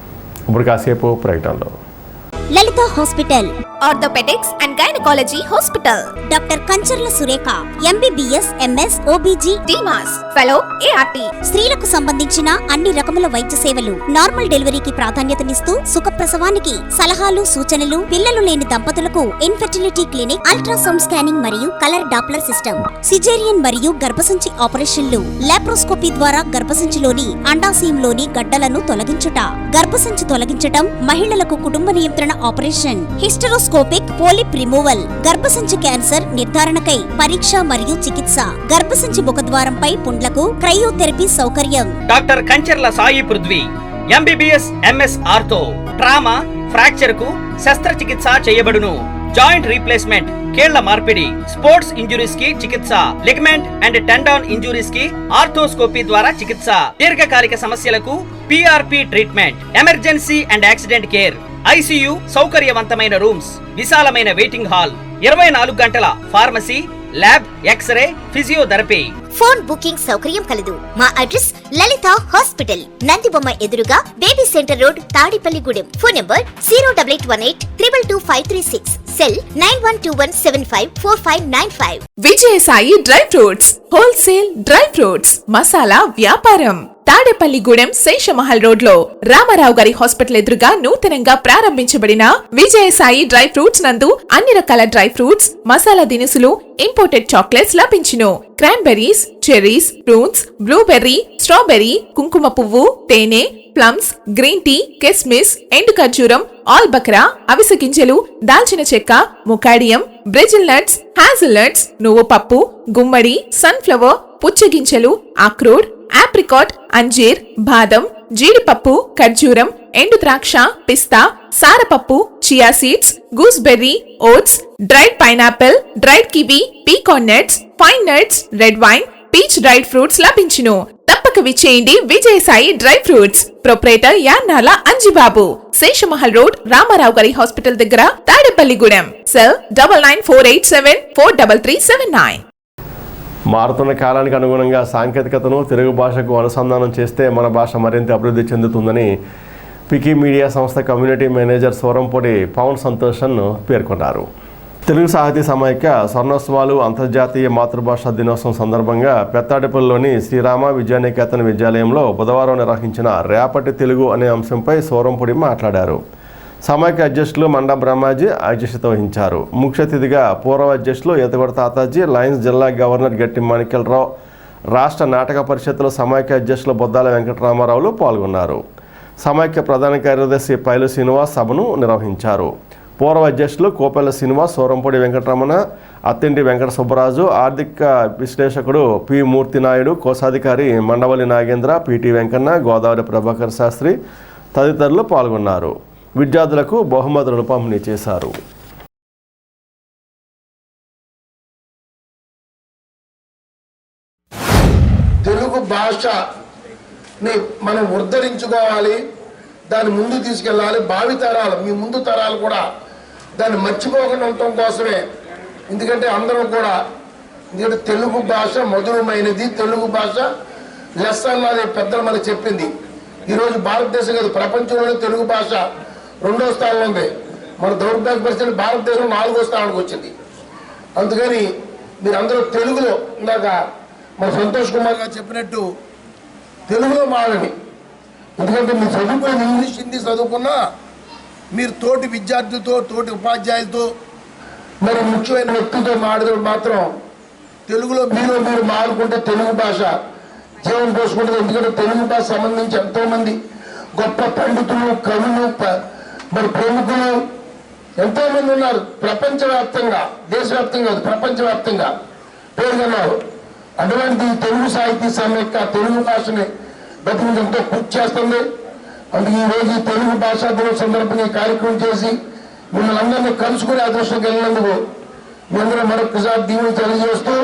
ఇప్పుడు కాసేపు ప్రకటనలో Lalitha hospital, orthopaedics and gynaecology hospital, doctor Kancharla Surekha, MBBS, MS, OBG, డిమాస్, ఫెలో, ఏఆర్టీ, స్త్రీలకు సంబంధించిన అన్ని రకముల వైద్య సేవలు, నార్మల్ డెలివరీకి ప్రాధాన్యతనిస్తూ సుఖప్రసవానికి సలహాలు, సూచనలు, పిల్లలు లేని దంపతులకు ఇన్ఫెర్టిలిటీ క్లినిక్, అల్ట్రాసౌండ్ స్కానింగ్ మరియు కలర్ డాప్లర్ సిస్టమ్, సిజేరియన్ మరియు గర్భసంచి ఆపరేషన్లు, లాప్రోస్కోపీ ద్వారా గర్భసంచిలోని అండాశయంలోని గడ్డలను తొలగించుట, గర్భసంచి తొలగించటం, మహిళలకు కుటుంబ నియంత్రణ ఆపరేషన్, హిస్టరోస్కోపిక్ పోలిప్ రిమూవల్, గర్భసంచి క్యాన్సర్ నిర్ధారణకై పరీక్ష మరియు చికిత్స, గర్భసంచి ముఖద్వారంపై పుండ్లకు క్రయోథెరపీ సౌకర్యం. Doctor Kancharla Sai Prithvi, MBBS, MS ortho, trauma, fracture కు శస్త్రచికిత్స చేయబడును. జాయింట్ రీప్లేస్మెంట్, కీళ్ల మార్పిడి, స్పోర్ట్స్ ఇంజురీస్ కి చికిత్స, లిగమెంట్ అండ్ టెండాన్ ఇంజురీస్ కి ఆర్థోస్కోపీ ద్వారా చికిత్స, దీర్ఘకాలిక సమస్యలకు PRP treatment, emergency and accident care, ICU, సౌకర్యవంతమైన రూమ్స్, విశాలమైన వెయిటింగ్ హాల్, 24 గంటల pharmacy, lab, x ray, physiotherapy. Phone booking సౌకర్యం కలదు. మా అడ్రస్ లలిత హాస్పిటల్, నందిబొమ్మ ఎదురుగా, baby centre road, Tadepalligudem. Phone number 08818 222 cell 9121754595. Vijayasai dry fruits, wholesale dry fruits masala వ్యాపారం. తాడేపల్లిగూడెం శేషమహల్ రోడ్ లో రామారావు గారి హాస్పిటల్ ఎదురుగా నూతనంగా ప్రారంభించబడిన విజయసాయి డ్రై ఫ్రూట్స్ నందు అన్ని రకాల డ్రై ఫ్రూట్స్, మసాలా దినుసులు, ఇంపోర్టెడ్ చాక్లెట్స్ లభించును. Cranberries, cherries, fruits, blueberry, strawberry, కుంకుమ పువ్వు, తేనె, ప్లమ్స్, గ్రీన్ టీ, కిస్మిస్, ఎండు ఖర్జూరం, ఆల్ బక్రా, అవిసె గింజలు, దాల్చిన చెక్క, ముకాడియం, బ్రెజిల్ నట్స్, హ్యాజల్ నట్స్, నువ్వు పప్పు, గుమ్మడి, సన్ఫ్లవర్, పుచ్చగింజలు, అక్రోడ్, ఆప్రికాట్, అంజీర్, బాదం, జీడిపప్పు, ఖర్జూరం, ఎండు ద్రాక్ష, పిస్తా, సారపప్పు, chia seeds, gooseberry, oats, dried pineapple, dried kiwi, pecan nuts, pine nuts, red wine, peach dried fruits లభించును. తప్పక విచ్చేయండి Vijayasai dry fruits. Proprietor Yannala Anjibabu, Seshamahal road, Ramarao గారి హాస్పిటల్ దగ్గర, తాడేపల్లిగూడెం. సెల్ 9948743379. మారుతున్న కాలానికి అనుగుణంగా సాంకేతికతను తెలుగు భాషకు అనుసంధానం చేస్తే మన భాష మరింత అభివృద్ధి చెందుతుందని పికి మీడియా సంస్థ కమ్యూనిటీ మేనేజర్ సోరంపొడి పవన్ సంతోషన్ పేర్కొన్నారు. తెలుగు సాహితీ సమైక్య స్వర్ణోత్సవాలు అంతర్జాతీయ మాతృభాషా దినోత్సవం సందర్భంగా పెత్తాడిపల్లిలోని శ్రీరామ విద్యానికేతన్ విద్యాలయంలో బుధవారం నిర్వహించిన రేపటి తెలుగు అనే అంశంపై సోరంపొడి మాట్లాడారు. సమైక్య అధ్యక్షులు మండా బ్రహ్మాజీ అధ్యక్షత వహించారు. ముఖ్య అతిథిగా పూర్వ అధ్యక్షులు ఎతగొడ తాతాజీ, లయన్స్ జిల్లా గవర్నర్ గట్టి మాణిక్యలరావు, రాష్ట్ర నాటక పరిషత్తులో సమైక్య అధ్యక్షులు బొద్దాల వెంకటరామారావులు పాల్గొన్నారు. సమైక్య ప్రధాన కార్యదర్శి పైలు శ్రీనివాస్ సభను నిర్వహించారు. పూర్వ అధ్యక్షులు కోపెల్ల శ్రీనివాస్, సోరంపొడి వెంకటరమణ, అత్తింటి వెంకట సుబ్బరాజు, ఆర్థిక విశ్లేషకుడు పి మూర్తి నాయుడు, కోశాధికారి మండవల్లి నాగేంద్ర, పిటి వెంకన్న, గోదావరి ప్రభాకర్ శాస్త్రి తదితరులు పాల్గొన్నారు. విద్యార్థులకు బహుమతులను పంపిణీ చేశారు. తెలుగు భాషని మనం ఉద్ధరించుకోవాలి, దాన్ని ముందు తీసుకెళ్ళాలి. భావితరాలు, మీ ముందు తరాలు కూడా దాన్ని మర్చిపోకుండా ఉండటం కోసమే. ఎందుకంటే అందరం కూడా, ఎందుకంటే తెలుగు భాష మధురమైనది, తెలుగు భాష లెస్ అన్నది పెద్దలు మనకు చెప్పింది. ఈరోజు భారతదేశం కాదు, ప్రపంచంలోనే తెలుగు భాష 2వ స్థానంలో ఉంది. మన దౌర్భాగ్య పరిస్థితి భారతదేశం 4వ స్థానానికి వచ్చింది. అందుకని మీరు అందరూ తెలుగులో, ఇందాక మన సంతోష్ కుమార్ గారు చెప్పినట్టు తెలుగులో మాడండి. ఎందుకంటే మీరు చదువుకున్న ఇంగ్లీష్, హిందీ చదువుకున్నా మీరు తోటి విద్యార్థులతో, తోటి ఉపాధ్యాయులతో, మరి ముఖ్యమైన వ్యక్తులతో మాట్లాడేటప్పుడు మాత్రం తెలుగులో మీరు మాడుకుంటే తెలుగు భాష జీవనం పోసుకుంటుంది. ఎందుకంటే తెలుగు భాష సంబంధించి ఎంతోమంది గొప్ప పండితులు, కవులు, మరి ప్రముఖులు ఎంతోమంది ఉన్నారు. ప్రపంచవ్యాప్తంగా, దేశవ్యాప్తంగా కాదు, ప్రపంచవ్యాప్తంగా పేర్కొన్నారు. అటువంటి తెలుగు సాహితీ సమైక్య తెలుగు భాషని బతికించడంతో కృషి చేస్తుంది. అందుకే ఈరోజు తెలుగు భాషా దినోత్సవం సందర్భంగా ఈ కార్యక్రమం చేసి మిమ్మల్ని అందరినీ కలుసుకునే అదృష్టం కలిగినందుకు మీ అందరూ మరొకసారి దీవులు తెలియజేస్తూ,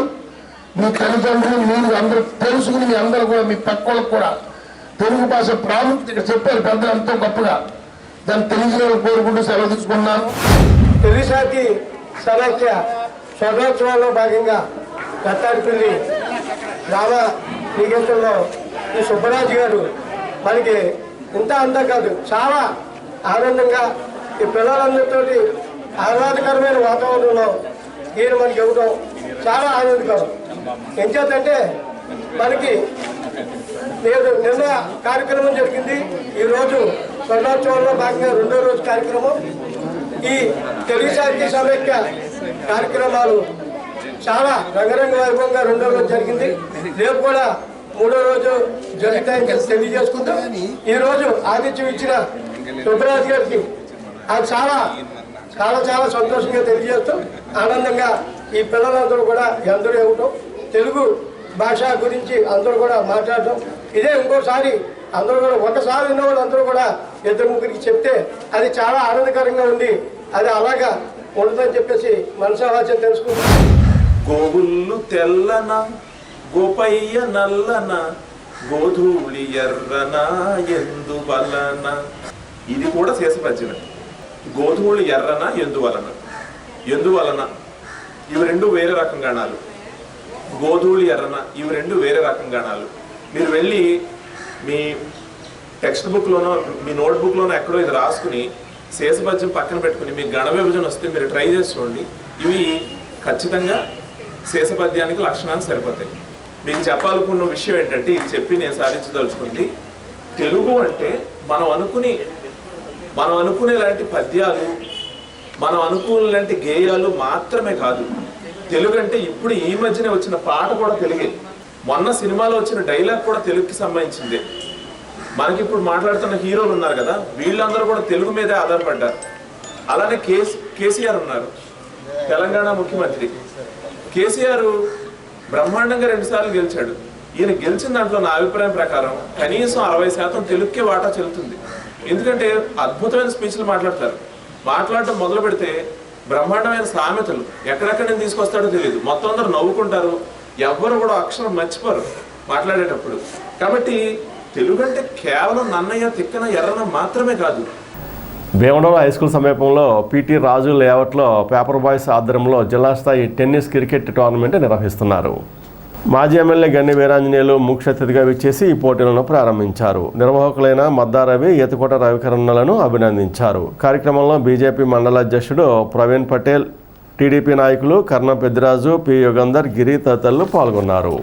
మీ తల్లిదండ్రులు మీరు అందరూ తెలుసుకుని మీ అందరూ కూడా మీ పక్కలకు కూడా తెలుగు భాష ప్రాముఖ్యత చెప్పారు పెద్దలు ఎంతో గొప్పగా. దాన్ని తెలియజేయాలని కోరుకుంటూ సెలవు తీసుకున్నాను. తెలుగు సాహితీ సమైక్య స్వర్ణోత్సవాల్లో భాగంగా కట్టాడిపల్లి రామ నికేతన్లో ఈ సుబ్బరాజు గారు మనకి ఇంత అంతా కాదు, చాలా ఆనందంగా ఈ పిల్లలందరితో ఆహ్లాదకరమైన వాతావరణంలో ఈయన మనకి ఇవ్వడం చాలా ఆనందకరం. ఏం చేద్దంటే మనకి నిన్న కార్యక్రమం జరిగింది. ఈరోజు స్వర్ణోత్సవంలో భాగంగా 2వ రోజు కార్యక్రమం. ఈ తెలుగు సాహిత్య సమైక్య కార్యక్రమాలు చాలా రంగరంగ వైభవంగా 2వ రోజు జరిగింది. రేపు కూడా 3వ రోజు జరుగుతాయని తెలియజేసుకుంటాం. ఈరోజు ఆతిథ్యం ఇచ్చిన సుబ్బరాజు గారికి అది చాలా చాలా చాలా సంతోషంగా తెలియజేస్తూ, ఆనందంగా ఈ పిల్లలందరూ కూడా అందరూ ఇవ్వటం, తెలుగు భాష గురించి అందరూ కూడా మాట్లాడటం, ఇదే ఇంకోసారి అందరూ కూడా ఒకసారి ఉన్న వాళ్ళు అందరూ కూడా 2-3కి చెప్తే అది చాలా ఆనందకరంగా ఉంది. అది అలాగా ఉంటుందని చెప్పేసి మనసావాచ్యం తెలుసుకుంటాం. గోగుళ్ళు తెల్లన, గోపయ్య నల్లన, గోధూళి ఎర్రన ఎందువలన, ఇది కూడా శేషపద్యమే. గోధూళి ఎర్రన ఎందువలన, ఎందువలన ఇవి రెండు వేరే రకం గణాలు. గోధూళి ఎర్రన ఇవి రెండు వేరే రకం గణాలు. మీరు వెళ్ళి మీ టెక్స్ట్ బుక్లోనో మీ నోట్బుక్లోనో ఎక్కడో ఇది రాసుకుని శేషపద్యం పక్కన పెట్టుకుని మీకు గణ విభజన వస్తే మీరు ట్రై చేసి చూడండి. ఇవి ఖచ్చితంగా శేషపద్యానికి లక్షణాలు సరిపోతాయి. మీకు చెప్పాలనుకున్న విషయం ఏంటంటే, ఇది చెప్పి నేను సాధించదలుచుకుంది, తెలుగు అంటే మనం అనుకునేలాంటి పద్యాలు, మనం అనుకునేలాంటి గేయాలు మాత్రమే కాదు. తెలుగు అంటే ఇప్పుడు ఈ మధ్యనే వచ్చిన పాట కూడా తెలుగే. మొన్న సినిమాలో వచ్చిన డైలాగ్ కూడా తెలుగుకి సంబంధించిందే. మనకి ఇప్పుడు మాట్లాడుతున్న హీరోలు ఉన్నారు కదా, వీళ్ళందరూ కూడా తెలుగు మీదే ఆధారపడ్డారు. అలానే కేసీఆర్ ఉన్నారు, తెలంగాణ ముఖ్యమంత్రి. కేసీఆర్ బ్రహ్మాండంగా 2 సార్లు గెలిచాడు. ఈయన గెలిచిన దాంట్లో నా అభిప్రాయం ప్రకారం కనీసం 60% తెలుగుకే వాటా చెల్లుతుంది. ఎందుకంటే అద్భుతమైన స్పీచ్లు మాట్లాడటం మొదలు పెడితే బ్రహ్మాండమైన సామెతలు ఎక్కడెక్కడ నేను తీసుకొస్తాడో తెలియదు. మొత్తం అందరూ నవ్వుకుంటారు, ఎవ్వరు కూడా అక్షరం మర్చిపోరు మాట్లాడేటప్పుడు. కాబట్టి తెలుగు అంటే కేవలం నన్నయ్య తిక్కన ఎర్రన మాత్రమే కాదు. భీమవరం హై స్కూల్ సమీపంలో పీటీ రాజు లేఅవుట్లో పేపర్ బాయ్స్ ఆధ్వర్యంలో జిల్లా స్థాయి టెన్నిస్ క్రికెట్ టోర్నమెంట్ నిర్వహిస్తున్నారు. మాజీ ఎమ్మెల్యే గన్ని వీరాంజనేయులు ముఖ్య అతిథిగా విచ్చేసి ఈ పోటీలను ప్రారంభించారు. నిర్వాహకులైన మద్దారవి, ఏతుకోట రవికరణలను అభినందించారు. కార్యక్రమంలో బీజేపీ మండల అధ్యక్షుడు ప్రవీణ్ పటేల్, టీడీపీ నాయకులు కర్ణ పెద్దిరాజు, పి యుగంధర్, గిరి తదితరులు పాల్గొన్నారు.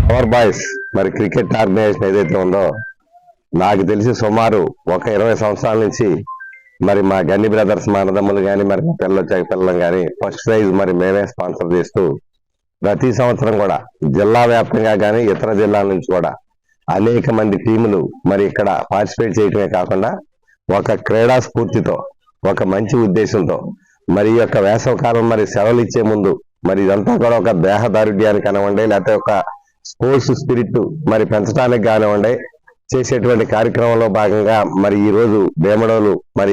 పవర్ బాయ్స్ మరి క్రికెట్ ఆర్గనైజేషన్ ఏదైతే ఉందో, నాకు తెలిసి సుమారు ఒక 20 సంవత్సరాల నుంచి మరి మా గన్ని బ్రదర్స్, మా అన్నదమ్ములు కానీ, మరి మా పిల్లలు కానీ ఫస్ట్ ప్రైజ్ మరి మేమే స్పాన్సర్ చేస్తూ ప్రతి సంవత్సరం కూడా జిల్లా వ్యాప్తంగా కానీ ఇతర జిల్లాల నుంచి కూడా అనేక మంది టీములు మరి ఇక్కడ పార్టిసిపేట్ చేయటమే కాకుండా ఒక క్రీడా స్ఫూర్తితో, ఒక మంచి ఉద్దేశంతో మరి ఈ యొక్క వేసవకాలం మరి సెలవులు ఇచ్చే ముందు మరి ఇదంతా కూడా ఒక దేహదారుఢ్యానికి కానివ్వండి, లేకపోతే ఒక స్పోర్ట్స్ స్పిరిట్ మరి పెంచడానికి కానివ్వండి చేసేటువంటి కార్యక్రమంలో భాగంగా మరి ఈ రోజు భీమడోలు మరి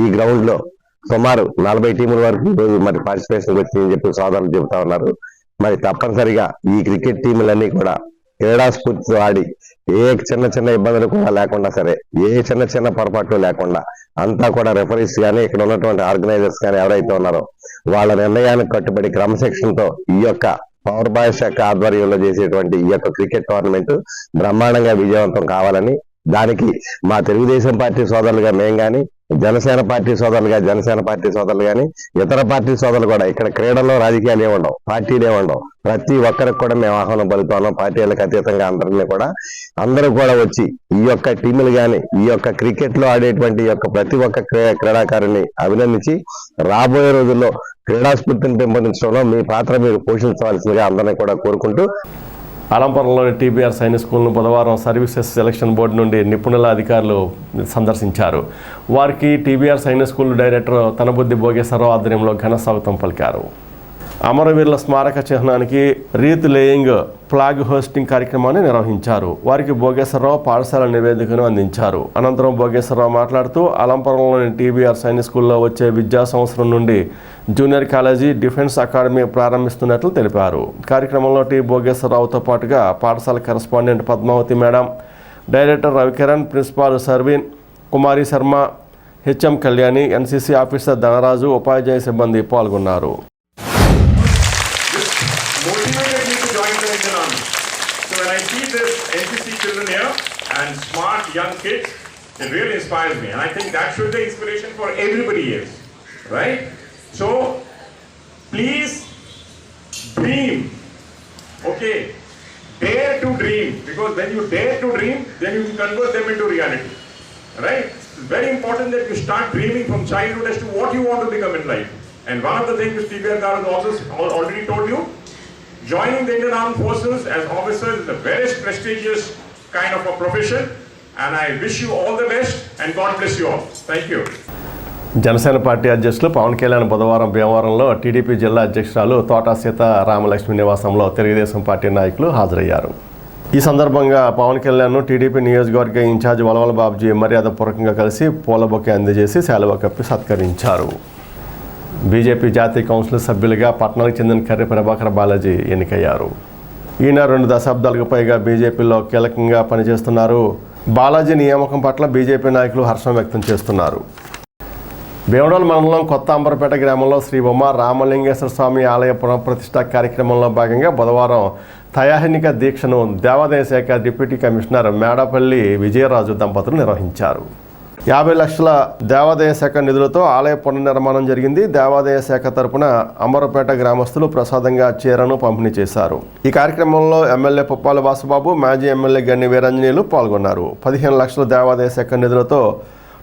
ఈ గ్రౌండ్ లో సుమారు 40 టీముల వరకు ఈ రోజు మరి పార్టిసిపేషన్ వచ్చిందని చెప్పి సోదరులు చెబుతా ఉన్నారు. మరి తప్పనిసరిగా ఈ క్రికెట్ టీములన్నీ కూడా క్రీడా స్ఫూర్తితో ఆడి ఏ చిన్న ఇబ్బందులు కూడా లేకుండా సరే, ఏ చిన్న పొరపాట్లు లేకుండా అంతా కూడా రెఫరీస్ కానీ ఇక్కడ ఉన్నటువంటి ఆర్గనైజర్స్ కానీ ఎవరైతే ఉన్నారో వాళ్ళ నిర్ణయానికి కట్టుబడి క్రమశిక్షణతో ఈ యొక్క పవర్ బాయ్స్ యొక్క ఆధ్వర్యంలో చేసేటువంటి ఈ యొక్క క్రికెట్ టోర్నమెంట్ బ్రహ్మాండంగా విజయవంతం కావాలని, దానికి మా తెలుగుదేశం పార్టీ సోదరులుగా మేము కానీ, జనసేన పార్టీ సోదరులుగా జనసేన పార్టీ సోదరులు కానీ, ఇతర పార్టీ సోదరులు కూడా ఇక్కడ క్రీడల్లో రాజకీయాలు ఏముండవు, పార్టీలు ఏముండవు, ప్రతి ఒక్కరికి కూడా మేము ఆహ్వానం పలుకుతున్నాం. పార్టీలకు అతీతంగా అందరూ కూడా వచ్చి ఈ యొక్క టీములు కానీ ఈ యొక్క క్రికెట్ లో ఆడేటువంటి ఈ యొక్క ప్రతి ఒక్క క్రీడాకారుని అభినందించి రాబోయే రోజుల్లో క్రీడా స్ఫూర్తిని పెంపొందించడంలో మీ పాత్ర మీరు పోషించవలసిందిగా అందరినీ కూడా కోరుకుంటూ, అలంపురంలోని టీబీఆర్ సైనిక్ స్కూల్ను బుధవారం సర్వీసెస్ సెలక్షన్ బోర్డు నుండి నిపుణుల అధికారులు సందర్శించారు. వారికి TBR Sainik school director Tanabuddhi Bhogeswararao ఆధ్వర్యంలో ఘన స్వాగతం పలికారు. అమరవీరుల స్మారక చిహ్నానికి రీత్ లేయింగ్ ఫ్లాగ్ హోస్టింగ్ కార్యక్రమాన్ని నిర్వహించారు. వారికి భోగేశ్వరరావు పాఠశాల నివేదికను అందించారు. అనంతరం భోగేశ్వరరావు మాట్లాడుతూ అలంపురంలోని టీబీఆర్ సైనిక్ స్కూల్లో వచ్చే విద్యా సంవత్సరం నుండి జూనియర్ కాలేజీ, డిఫెన్స్ అకాడమీ ప్రారంభిస్తున్నట్లు తెలిపారు. కార్యక్రమంలో టి భోగేశ్వరరావుతో పాటుగా పాఠశాల correspondent Padmavathi madam, director Ravikiran, principal Sarveen, Kumari Sharma, HM Kalyani, NCC officer Dhanaraju, ఉపాధ్యాయ సిబ్బంది పాల్గొన్నారు. When I see this NCC children here and smart young kids, it really inspires me, and I think that should be the inspiration for everybody else, right? So please dream, okay? Dare to dream, because when you dare to dream, then you can convert them into reality, right? It's very important that you start dreaming from childhood as to what you want to become in life. And one of the things which TBR Garu has also already told you, joining the Indian Armed Forces as officers is a very prestigious kind of a profession, and I wish you all the best and God bless you all. Thank you. Janasena party అధ్యక్షులు పవన్ కళ్యాణ్ బుధవారం భీమవరంలో TDP జిల్లా అధ్యక్షురాలు తోట సీత రామలక్ష్మి నివాసంలో Telugu Desam party నాయకులు హాజరయ్యారు. ఈ సందర్భంగా పవన్ కళ్యాణ్ను టీడీపీ నియోజకవర్గ ఇన్ఛార్జ్ వలవల బాబుజీ మర్యాదపూర్వకంగా కలిసి పూల బొకే అందజేసి శాలువా కప్పి సత్కరించారు. బీజేపీ జాతీయ కౌన్సిల్ సభ్యులుగా పట్నానికి చెందిన కర్రి ప్రభాకర్ బాలాజీ ఎన్నికయ్యారు. ఈయన 2 దశాబ్దాలకు పైగా బీజేపీలో కీలకంగా పనిచేస్తున్నారు. బాలాజీ నియామకం పట్ల బీజేపీ నాయకులు హర్షం వ్యక్తం చేస్తున్నారు. భీమడోల్ మండలం కొత్త అంబరపేట గ్రామంలో శ్రీ ఉమా రామలింగేశ్వర స్వామి ఆలయ పునఃప్రతిష్ఠ కార్యక్రమంలో భాగంగా బుధవారం తయాహినిక దీక్షను దేవాదాయ శాఖ డిప్యూటీ కమిషనర్ మేడపల్లి విజయరాజు దంపతులు నిర్వహించారు. 50 లక్షల దేవాదాయ శాఖ నిధులతో ఆలయ పునర్నిర్మాణం జరిగింది. దేవాదాయ శాఖ తరపున అంబరపేట గ్రామస్తులు ప్రసాదంగా చీరను పంపిణీ చేశారు. ఈ కార్యక్రమంలో ఎమ్మెల్యే పుప్పాల వాసుబాబు, మాజీ ఎమ్మెల్యే గన్ని వీరాంజనేయులు పాల్గొన్నారు. 15 లక్షల దేవాదాయ శాఖ నిధులతో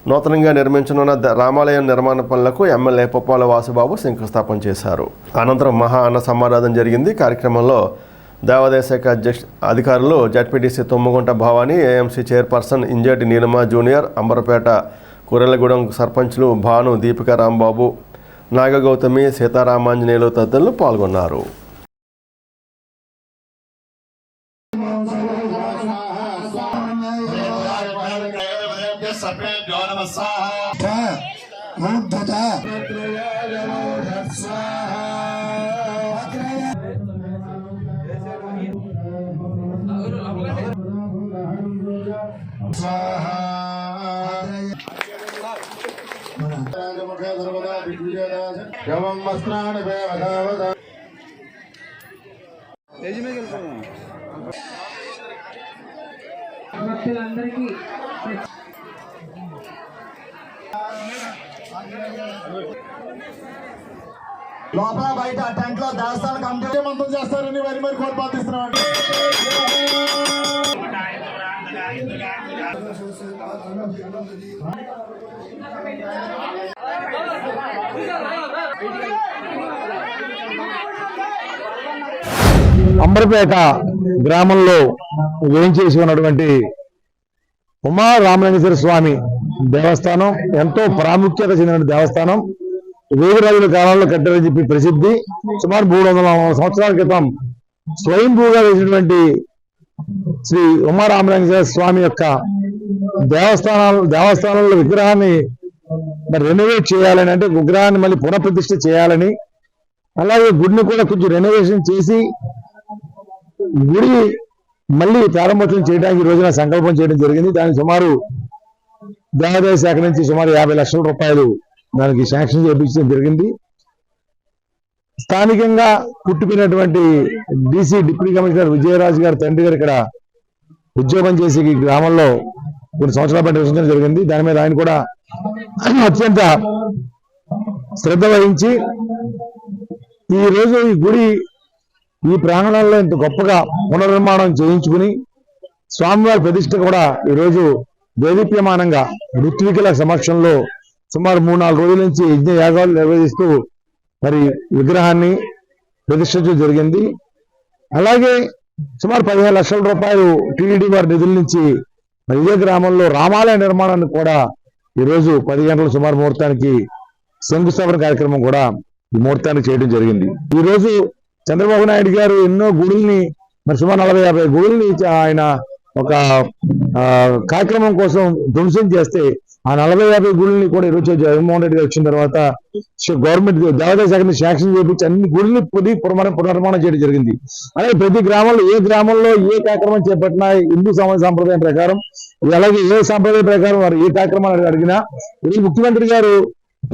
నూతనంగా నిర్మించనున్న రామాలయం నిర్మాణ పనులకు ఎమ్మెల్యే పుప్పాల వాసుబాబు శంకుస్థాపన చేశారు. అనంతరం మహా అన్న సమారాధన జరిగింది. కార్యక్రమంలో దేవాదాయ శాఖ అధికారులు ZPTC Tummagunta Bhavani, AMC chairperson Injati Neelama junior, Ambarapeta Kurelagudem సర్పంచ్లు భాను, దీపిక రాంబాబు, నాగగౌతమి, సీతారామాంజనేయులు తదితరులు పాల్గొన్నారు. లోపల బయట టెంట్ లో దేవస్థానం కమిటీ మంత్రం చేస్తారని మరి కోరి ప్రార్థిస్తున్నాం. అంబరపేట గ్రామంలో వేయించేసి ఉన్నటువంటి ఉమా రామలింగేశ్వర స్వామి దేవస్థానం ఎంతో ప్రాముఖ్యత చెందిన దేవస్థానం. వేగిరాజుల కాలంలో కట్టారని చెప్పి ప్రసిద్ధి. సుమారు 300 సంవత్సరాల క్రితం స్వయంభూగా వేసినటువంటి శ్రీ ఉమా రామలింగేశ్వర స్వామి యొక్క దేవస్థానంలో విగ్రహాన్ని మరి రెనోవేట్ చేయాలని, అంటే విగ్రహాన్ని మళ్ళీ పునఃప్రతిష్ఠ చేయాలని, అలాగే గుడిని కూడా కొంచెం రెనోవేషన్ చేసి గుడి మళ్ళీ ప్రారంభోత్సవం చేయడానికి ఈ రోజున సంకల్పం చేయడం జరిగింది. దానికి సుమారు దేవాదాయ శాఖ నుంచి సుమారు 50 లక్షల రూపాయలు దానికి శాంక్షన్ చేయించడం జరిగింది. స్థానికంగా పుట్టుకున్నటువంటి డీసీ డిప్యూటీ కమిషనర్ విజయరాజు గారి తండ్రి గారు ఇక్కడ ఉద్యోగం చేసి ఈ గ్రామంలో కొన్ని సంవత్సరాల పాటు నివసించడం జరిగింది. దాని మీద ఆయన కూడా అత్యంత శ్రద్ధ వహించి ఈ రోజు ఈ గుడి ఈ ప్రాంగణంలో ఇంత గొప్పగా పునర్నిర్మాణం చేయించుకుని స్వామివారి ప్రతిష్ఠ కూడా ఈరోజు దేదీప్యమానంగా ఋత్వికుల సమక్షంలో సుమారు 3-4 రోజుల నుంచి యజ్ఞ యాగాలు నిర్వహిస్తూ మరి విగ్రహాన్ని ప్రతిష్ఠించడం జరిగింది. అలాగే సుమారు 15 లక్షల రూపాయలు టీడీడీ వారి నిధుల నుంచి మరి ఇదే గ్రామంలో రామాలయ నిర్మాణాన్ని కూడా ఈరోజు 10 గంటల సుమారు ముహూర్తానికి శంకుస్థాపన కార్యక్రమం కూడా ఈ ముహూర్తానికి చేయడం జరిగింది. ఈ రోజు చంద్రబాబు నాయుడు గారు ఎన్నో గుడుల్ని మరి సుమారు 40-50 గుడుల్ని ఆయన ఒక కార్యక్రమం కోసం ధ్వంసం చేస్తే ఆ 40-50 గుడుల్ని కూడా ఈరోజు జగన్మోహన్ రెడ్డి గారు వచ్చిన తర్వాత గవర్నమెంట్ దేవాదాయ శాఖని శాంక్షన్ చేయించి అన్ని గుడుల్ని పునర్నిర్మాణం చేయడం జరిగింది. అలాగే ప్రతి గ్రామంలో ఏ గ్రామంలో ఏ కార్యక్రమం చేపట్టినా హిందూ సమాజ సాంప్రదాయం ప్రకారం, అలాగే ఏ సాంప్రదాయ ప్రకారం వారు ఏ కార్యక్రమాలు అడిగినా ఈ ముఖ్యమంత్రి గారు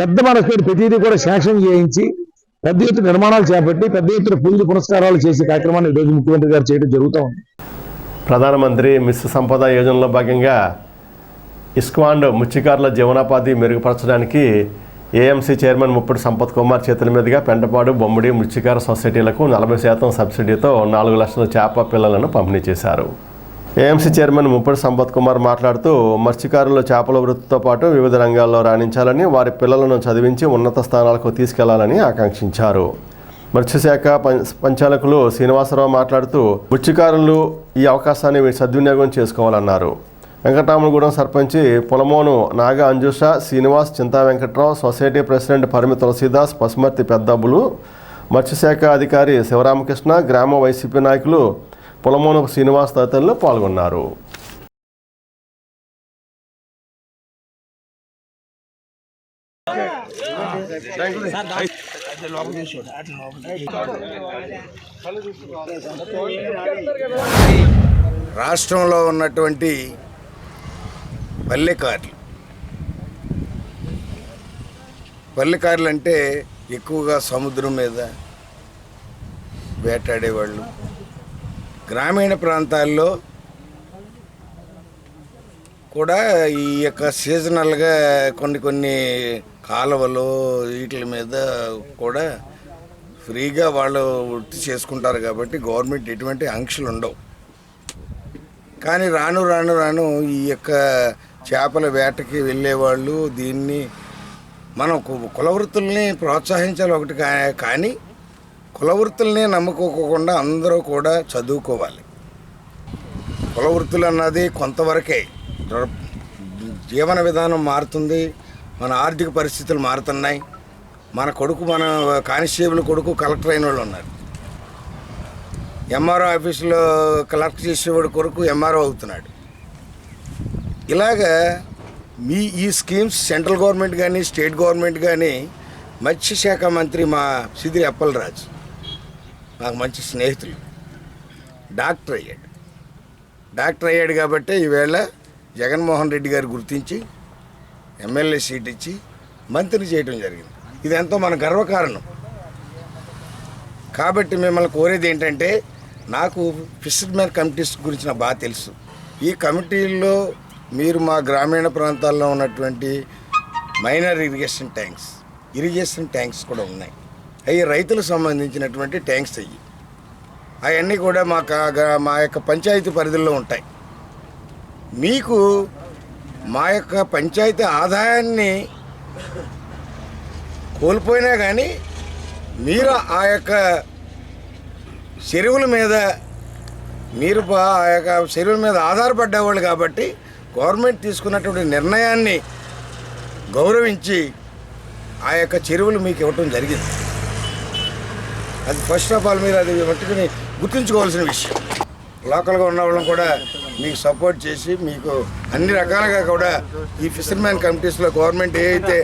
పెద్ద మనసుతో ప్రతిదీ కూడా శాంక్షన్ చేయించి పెద్ద ఎత్తున నిర్మాణాలు చేపట్టి పెద్ద ఎత్తున పూజలు పునస్కారాలు చేసే కార్యక్రమాన్ని ఈరోజు ముఖ్యమంత్రి గారు చేయడం జరుగుతూ ఉంది. ప్రధానమంత్రి మిస్ సంపద యోజనలో భాగంగా ఇస్కాన్ ముచ్చికారుల జీవనోపాధి మెరుగుపరచడానికి ఏఎంసీ చైర్మన్ ముప్పటి సంపత్ కుమార్ చేతుల మీదుగా పెంటపాడు, బొమ్మిడి ముచ్చికార సొసైటీలకు 40% సబ్సిడీతో 4 లక్షల చేప పిల్లలను పంపిణీ చేశారు. ఏఎంసీ చైర్మన్ ముప్పటి సంపత్ కుమార్ మాట్లాడుతూ మత్స్యకారులు చేపల వృత్తితో పాటు వివిధ రంగాల్లో రాణించాలని, వారి పిల్లలను చదివించి ఉన్నత స్థానాలకు తీసుకెళ్లాలని ఆకాంక్షించారు. మత్స్యశాఖ సంచాలకులు శ్రీనివాసరావు మాట్లాడుతూ మత్స్యకారులు ఈ అవకాశాన్ని సద్వినియోగం చేసుకోవాలన్నారు. వెంకటరామగూడెం సర్పంచి పొలమోను నాగా అంజుష, శ్రీనివాస్, చింతా వెంకట్రావు, సొసైటీ ప్రెసిడెంట్ పరిమి తులసీదాస్, పసుమర్తి పెద్దబ్బులు, మత్స్యశాఖ అధికారి శివరామకృష్ణ, గ్రామ వైసీపీ నాయకులు పొలమోను శ్రీనివాస్ తదితరులు పాల్గొన్నారు. రాష్ట్రంలో ఉన్నటువంటి పల్లెకారులు అంటే ఎక్కువగా సముద్రం మీద వేటాడేవాళ్ళు. గ్రామీణ ప్రాంతాల్లో కూడా ఈ యొక్క సీజనల్గా కొన్ని కాలువలు వీటి మీద కూడా ఫ్రీగా వాళ్ళు వృత్తి చేసుకుంటారు కాబట్టి గవర్నమెంట్ ఎటువంటి ఆంక్షలు ఉండవు. కానీ రాను ఈ యొక్క చేపల వేటకి వెళ్ళేవాళ్ళు దీన్ని మనం కులవృత్తుల్ని ప్రోత్సహించాలి ఒకటి, కానీ కులవృత్తుల్ని నమ్ముకోకుండా అందరూ కూడా చదువుకోవాలి. కులవృత్తులు అన్నది కొంతవరకే, జీవన విధానం మారుతుంది, మన ఆర్థిక పరిస్థితులు మారుతున్నాయి. మన కానిస్టేబుల్ కొడుకు కలెక్టర్ అయిన వాళ్ళు ఉన్నారు, ఎంఆర్ఓ ఆఫీసులో కలెక్ట్ చేసేవాడు కొరకు ఎంఆర్ఓ అవుతున్నాడు. ఇలాగా ఈ స్కీమ్స్ సెంట్రల్ గవర్నమెంట్ కానీ స్టేట్ గవర్నమెంట్ కానీ, మత్స్యశాఖ మంత్రి మా సిదిరి అప్పలరాజు నాకు మంచి స్నేహితులు, డాక్టర్ అయ్యాడు కాబట్టి ఈవేళ జగన్మోహన్ రెడ్డి గారు గుర్తించి ఎమ్మెల్యే సీట్ ఇచ్చి మంత్రి చేయడం జరిగింది. ఇది ఎంతో మన గర్వకారణం. కాబట్టి మిమ్మల్ని కోరేది ఏంటంటే, నాకు ఫిషర్మెన్ కమిటీస్ గురించి నాకు బాగా తెలుసు. ఈ కమిటీల్లో మీరు మా గ్రామీణ ప్రాంతాల్లో ఉన్నటువంటి మైనర్ ఇరిగేషన్ ట్యాంక్స్ కూడా ఉన్నాయి. అవి రైతులకు సంబంధించినటువంటి ట్యాంక్స్ అవన్నీ కూడా మా యొక్క పంచాయతీ పరిధిలో ఉంటాయి. మీకు మా యొక్క పంచాయతీ ఆదాయాన్ని కోల్పోయినా కానీ మీరు ఆ యొక్క చెరువుల మీద ఆధారపడ్డేవాళ్ళు కాబట్టి గవర్నమెంట్ తీసుకున్నటువంటి నిర్ణయాన్ని గౌరవించి ఆ యొక్క చెరువులు మీకు ఇవ్వటం జరిగింది. అది ఫస్ట్ ఆఫ్ ఆల్ మీరు అది మట్టుకుని గుర్తుంచుకోవాల్సిన విషయం. లోకల్గా ఉన్న వాళ్ళని కూడా మీకు సపోర్ట్ చేసి మీకు అన్ని రకాలుగా కూడా ఈ ఫిషర్మ్యాన్ కమిటీస్లో గవర్నమెంట్ ఏదైతే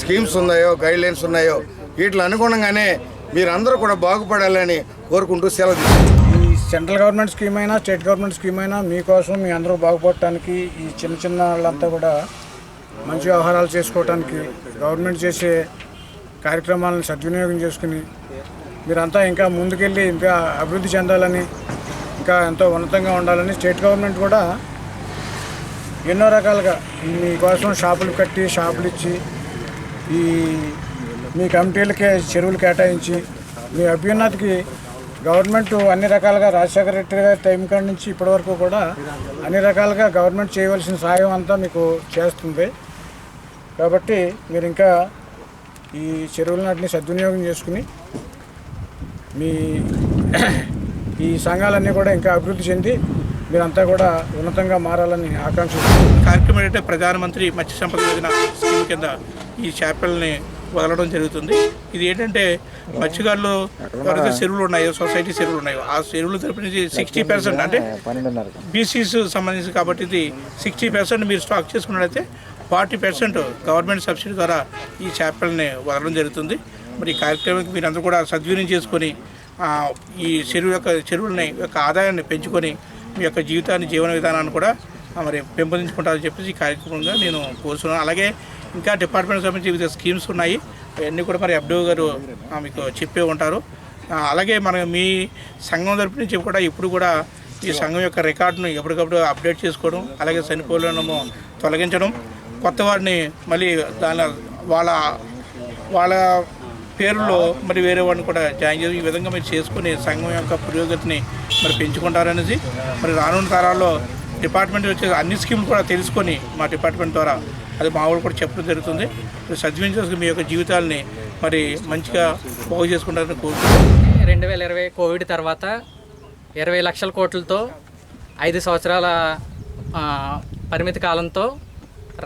స్కీమ్స్ ఉన్నాయో, గైడ్లైన్స్ ఉన్నాయో, వీటిలో అనుగుణంగానే మీరందరూ కూడా బాగుపడాలని కోరుకుంటూ సెలవు తీసుకుంటాం. ఈ సెంట్రల్ గవర్నమెంట్ స్కీమ్ అయినా స్టేట్ గవర్నమెంట్ స్కీమ్ అయినా మీకోసం మీ అందరూ బాగుపడటానికి, ఈ చిన్న వాళ్ళంతా కూడా మంచి వ్యవహారాలు చేసుకోవటానికి, గవర్నమెంట్ చేసే కార్యక్రమాలను సద్వినియోగం చేసుకుని మీరంతా ఇంకా ముందుకెళ్ళి ఇంకా అభివృద్ధి చెందాలని, ఇంకా ఎంతో ఉన్నతంగా ఉండాలని స్టేట్ గవర్నమెంట్ కూడా ఎన్నో రకాలుగా మీకోసం షాపులు ఇచ్చి మీ కమిటీలకే చెరువులు కేటాయించి మీ అభ్యున్నతికి గవర్నమెంట్ అన్ని రకాలుగా రాజశేఖర రెడ్డి గారి టైం కాడి నుంచి ఇప్పటివరకు కూడా అన్ని రకాలుగా గవర్నమెంట్ చేయవలసిన సాయం అంతా మీకు చేస్తుంది. కాబట్టి మీరు ఇంకా ఈ చెరువులన్నింటినీ సద్వినియోగం చేసుకుని ఈ సంఘాలన్నీ కూడా ఇంకా అభివృద్ధి చెంది మీరంతా కూడా ఉన్నతంగా మారాలని ఆకాంక్షిస్తున్నాను. కార్యక్రమం ఏంటంటే ప్రధానమంత్రి మత్స్య సంపద యోజన స్కీమ్ కింద ఈ చేపల్ని వదలడం జరుగుతుంది. ఇది ఏంటంటే మత్స్యకారులు ఎవరైతే చెరువులు ఉన్నాయో, సొసైటీ చెరువులు ఉన్నాయో, ఆ చెరువుల తరపు నుంచి 60% అంటే బీసీస్ సంబంధించి కాబట్టి ఇది 60% మీరు స్టాక్ చేసుకున్నట్లయితే 40% గవర్నమెంట్ సబ్సిడీ ద్వారా ఈ చేపల్ని వదలడం జరుగుతుంది. మరి ఈ కార్యక్రమానికి మీరందరూ కూడా సద్వినియోగం చేసుకొని ఈ చెరువులని యొక్క ఆదాయాన్ని పెంచుకొని మీ యొక్క జీవన విధానాన్ని కూడా మరి పెంపొందించుకుంటారని చెప్పేసి ఈ కార్యక్రమంగా నేను కోరుతున్నాను. అలాగే ఇంకా డిపార్ట్మెంట్ సంబంధించి వివిధ స్కీమ్స్ ఉన్నాయి, అవన్నీ కూడా మరి ఎఫ్డిఓ గారు మీకు చెప్పే ఉంటారు. అలాగే మీ సంఘం తరపు నుంచి కూడా ఇప్పుడు కూడా ఈ సంఘం యొక్క రికార్డును ఎప్పటికప్పుడు అప్డేట్ చేసుకోవడం, అలాగే చనిపోలేము తొలగించడం, కొత్త వారిని మళ్ళీ వాళ్ళ పేరులో మరి వేరే వాడిని కూడా జాయిన్ చేసి ఈ విధంగా మీరు చేసుకుని సంఘం యొక్క పురోగతిని మరి పెంచుకుంటారనేసి మరి రానున్న తరాల్లో డిపార్ట్మెంట్ వచ్చే అన్ని స్కీమ్లు కూడా తెలుసుకొని మా డిపార్ట్మెంట్ ద్వారా అది మా వాళ్ళు కూడా చెప్పడం జరుగుతుంది. సద్వినియోగం చేసుకుని మీ యొక్క జీవితాలని మరి మంచిగా బాగు చేసుకుంటారని కోరుకుంటున్నాను. 2020 కోవిడ్ తర్వాత 20 లక్షల కోట్లతో 5 సంవత్సరాల పరిమిత కాలంతో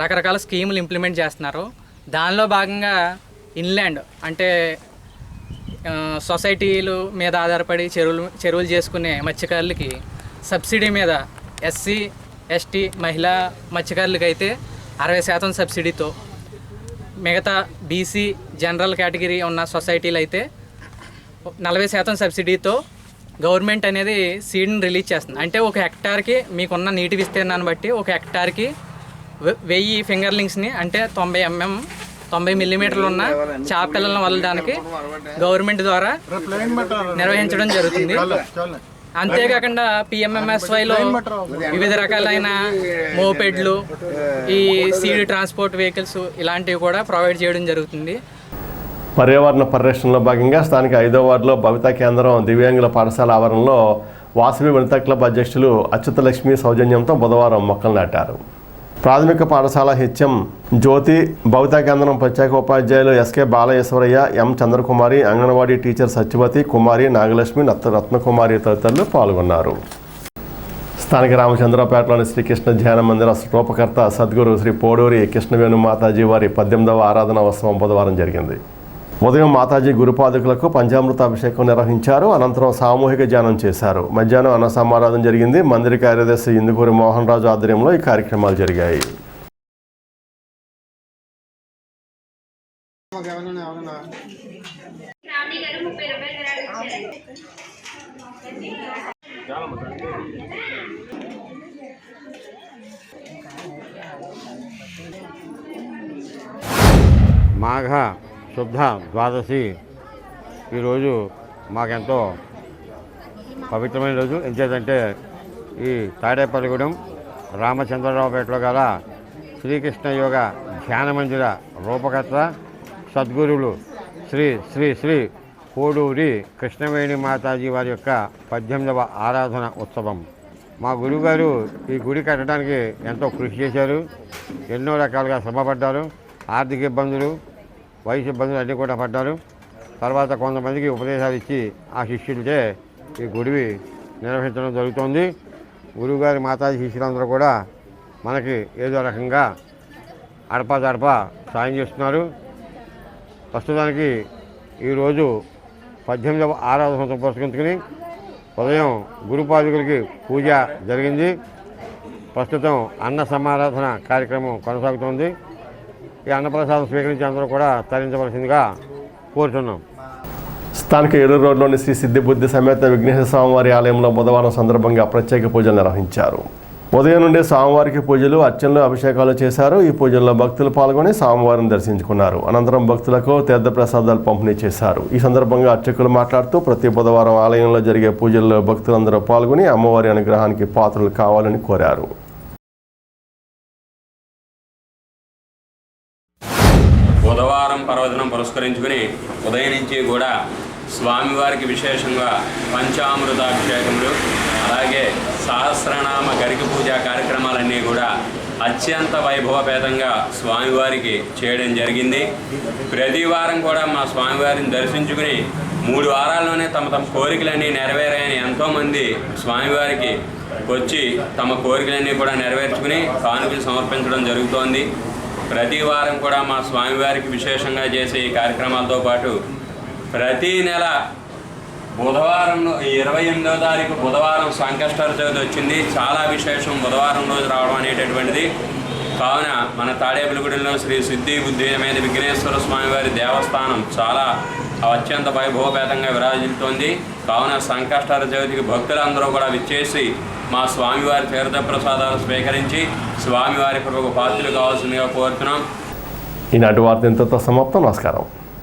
రకరకాల స్కీములు ఇంప్లిమెంట్ చేస్తున్నారు. దానిలో భాగంగా ఇన్లాండ్ అంటే సొసైటీలు మీద ఆధారపడి చెరువులు చేసుకునే మత్స్యకారులకి సబ్సిడీ మీద ఎస్సీ ఎస్టీ మహిళా మత్స్యకారులకి అయితే 60% సబ్సిడీతో, మిగతా బీసీ జనరల్ కేటగిరీ ఉన్న సొసైటీలు అయితే 40% సబ్సిడీతో గవర్నమెంట్ అనేది సీడ్ని రిలీజ్ చేస్తుంది. అంటే ఒక హెక్టార్కి మీకున్న నీటి విస్తీర్ణాన్ని బట్టి ఒక హెక్టార్కి 1000 ఫింగర్లింగ్స్ని అంటే 90 మిల్లీమీటర్లు ఉన్న చేపలను వదలడానికి గవర్నమెంట్ ద్వారా నిర్వహించడం జరుగుతుంది. అంతేకాకుండా PMMSYలో వివిధ రకాలైన మోపెడ్లు, ఈ సీడ్ ట్రాన్స్పోర్ట్ వెహికల్స్ ఇలాంటివి కూడా ప్రొవైడ్ చేయడం జరుగుతుంది. పర్యావరణ పరిరక్షణలో భాగంగా స్థానిక 5వ వార్డులో భవితా కేంద్రం దివ్యాంగుల పాఠశాల ఆవరణలో వాసవి వనితా క్లబ్ అధ్యక్షులు అచ్యుతలక్ష్మి సౌజన్యంతో బుధవారం మొక్కలు నాటారు. ప్రాథమిక పాఠశాల హెచ్ఎం జ్యోతి, భవితా కేంద్రం ప్రత్యేక ఉపాధ్యాయులు ఎస్కే బాలయేశ్వరయ్య, ఎం చంద్రకుమారి, అంగన్వాడీ టీచర్ సత్యవతి, కుమారి, నాగలక్ష్మి, రత్నకుమారి తదితరులు పాల్గొన్నారు. స్థానిక రామచంద్రపేటలోని శ్రీకృష్ణ ధ్యాన మందిర రూపకర్త సద్గురు శ్రీ పోడూరి కృష్ణవేణు మాతాజీ వారి 18వ ఆరాధన ఉత్సవం బుధవారం జరిగింది. ఉదయం మాతాజీ గురుపాదుకులకు పంచామృత అభిషేకం నిర్వహించారు. అనంతరం సామూహిక ధ్యానం చేశారు. మధ్యాహ్నం అన్న సమారాధన జరిగింది. మందిర కార్యదర్శి ఇందుకూరి మోహన్ రాజు ఆధ్వర్యంలో ఈ కార్యక్రమాలు జరిగాయి. మాఘ శుద్ధ ద్వాదశి ఈరోజు మాకెంతో పవిత్రమైన రోజు. ఎంచేతంటే ఈ తాడేపల్లిగూడెం రామచంద్రరావుపేటలో గల శ్రీకృష్ణ యోగ ధ్యాన మందిర రూపకర్త సద్గురువులు శ్రీ శ్రీ శ్రీ పోడూరి కృష్ణవేణి మాతాజీ వారి యొక్క 18వ ఆరాధన ఉత్సవం. మా గురువుగారు ఈ గుడి కట్టడానికి ఎంతో కృషి చేశారు. ఎన్నో రకాలుగా శ్రమపడ్డారు. ఆర్థిక ఇబ్బందులు, వయసు ఇబ్బందులు అన్నీ కూడా పడ్డారు. తర్వాత కొంతమందికి ఉపదేశాలు ఇచ్చి ఆ శిష్యులకే ఈ గుడివి నిర్వహించడం జరుగుతోంది. గురువుగారి మాతాజీ శిష్యులందరూ కూడా మనకి ఏదో రకంగా అడపా సాయం చేస్తున్నారు. ప్రస్తుతానికి ఈరోజు 18వ ఆరాధన పురస్కరించుకుని ఉదయం గురుపాదుకులకి పూజ జరిగింది. ప్రస్తుతం అన్న సమారాధన కార్యక్రమం కొనసాగుతోంది. ఈ అన్నప్రసాదం స్వీకరించి అందరూ కూడా తరించవలసిందిగా కోరుతున్నాం. స్థానిక ఏలూరు రోడ్లోని శ్రీ సిద్ధిబుద్ధి సమేత విఘ్నేశ్వర స్వామివారి ఆలయంలో బుధవారం సందర్భంగా ప్రత్యేక పూజలు నిర్వహించారు. ఉదయం నుండి స్వామివారికి పూజలు, అర్చనలు, అభిషేకాలు చేశారు. ఈ పూజల్లో భక్తులు పాల్గొని స్వామివారిని దర్శించుకున్నారు. అనంతరం భక్తులకు తీర్థప్రసాదాలు పంపిణీ చేశారు. ఈ సందర్భంగా అర్చకులు మాట్లాడుతూ ప్రతి బుధవారం ఆలయంలో జరిగే పూజల్లో భక్తులందరూ పాల్గొని అమ్మవారి అనుగ్రహానికి పాత్రలు కావాలని కోరారు. బుధవారం పర్వదినం పురస్కరించుకుని ఉదయం నుంచి కూడా స్వామివారికి విశేషంగా పంచామృతాభిషేకములు, అలాగే సహస్రనామ గరిక పూజా కార్యక్రమాలన్నీ కూడా అత్యంత వైభవపేతంగా స్వామివారికి చేయడం జరిగింది. ప్రతి వారం కూడా మా స్వామివారిని దర్శించుకుని 3 వారాల్లోనే తమ కోరికలన్నీ నెరవేరాయని ఎంతోమంది స్వామివారికి వచ్చి తమ కోరికలన్నీ కూడా నెరవేర్చుకుని కానుకలు సమర్పించడం జరుగుతోంది. ప్రతి వారం కూడా మా స్వామివారికి విశేషంగా చేసే ఈ కార్యక్రమాలతో పాటు ప్రతి నెల బుధవారంలో 28వ తారీఖు బుధవారం సంకష్టహర చవితి వచ్చింది. చాలా విశేషం బుధవారం రోజు రావడం అనేటటువంటిది. కావున మన తాడేపల్లిగూడెంలో శ్రీ సిద్ధి బుద్ధి మీద విఘ్నేశ్వర స్వామివారి దేవస్థానం చాలా అత్యంత వైభవపేతంగా విరాజిల్లుతోంది. కావున సంకష్టహర చవితికి భక్తులందరూ కూడా విచ్చేసి మా స్వామివారి తీర్థప్రసాదాలు స్వీకరించి స్వామివారి కృపకు పాత్రలు కావాల్సిందిగా కోరుతున్నాం. ఈనాటి వార్త ఇంతతో సమాప్తం. నమస్కారం.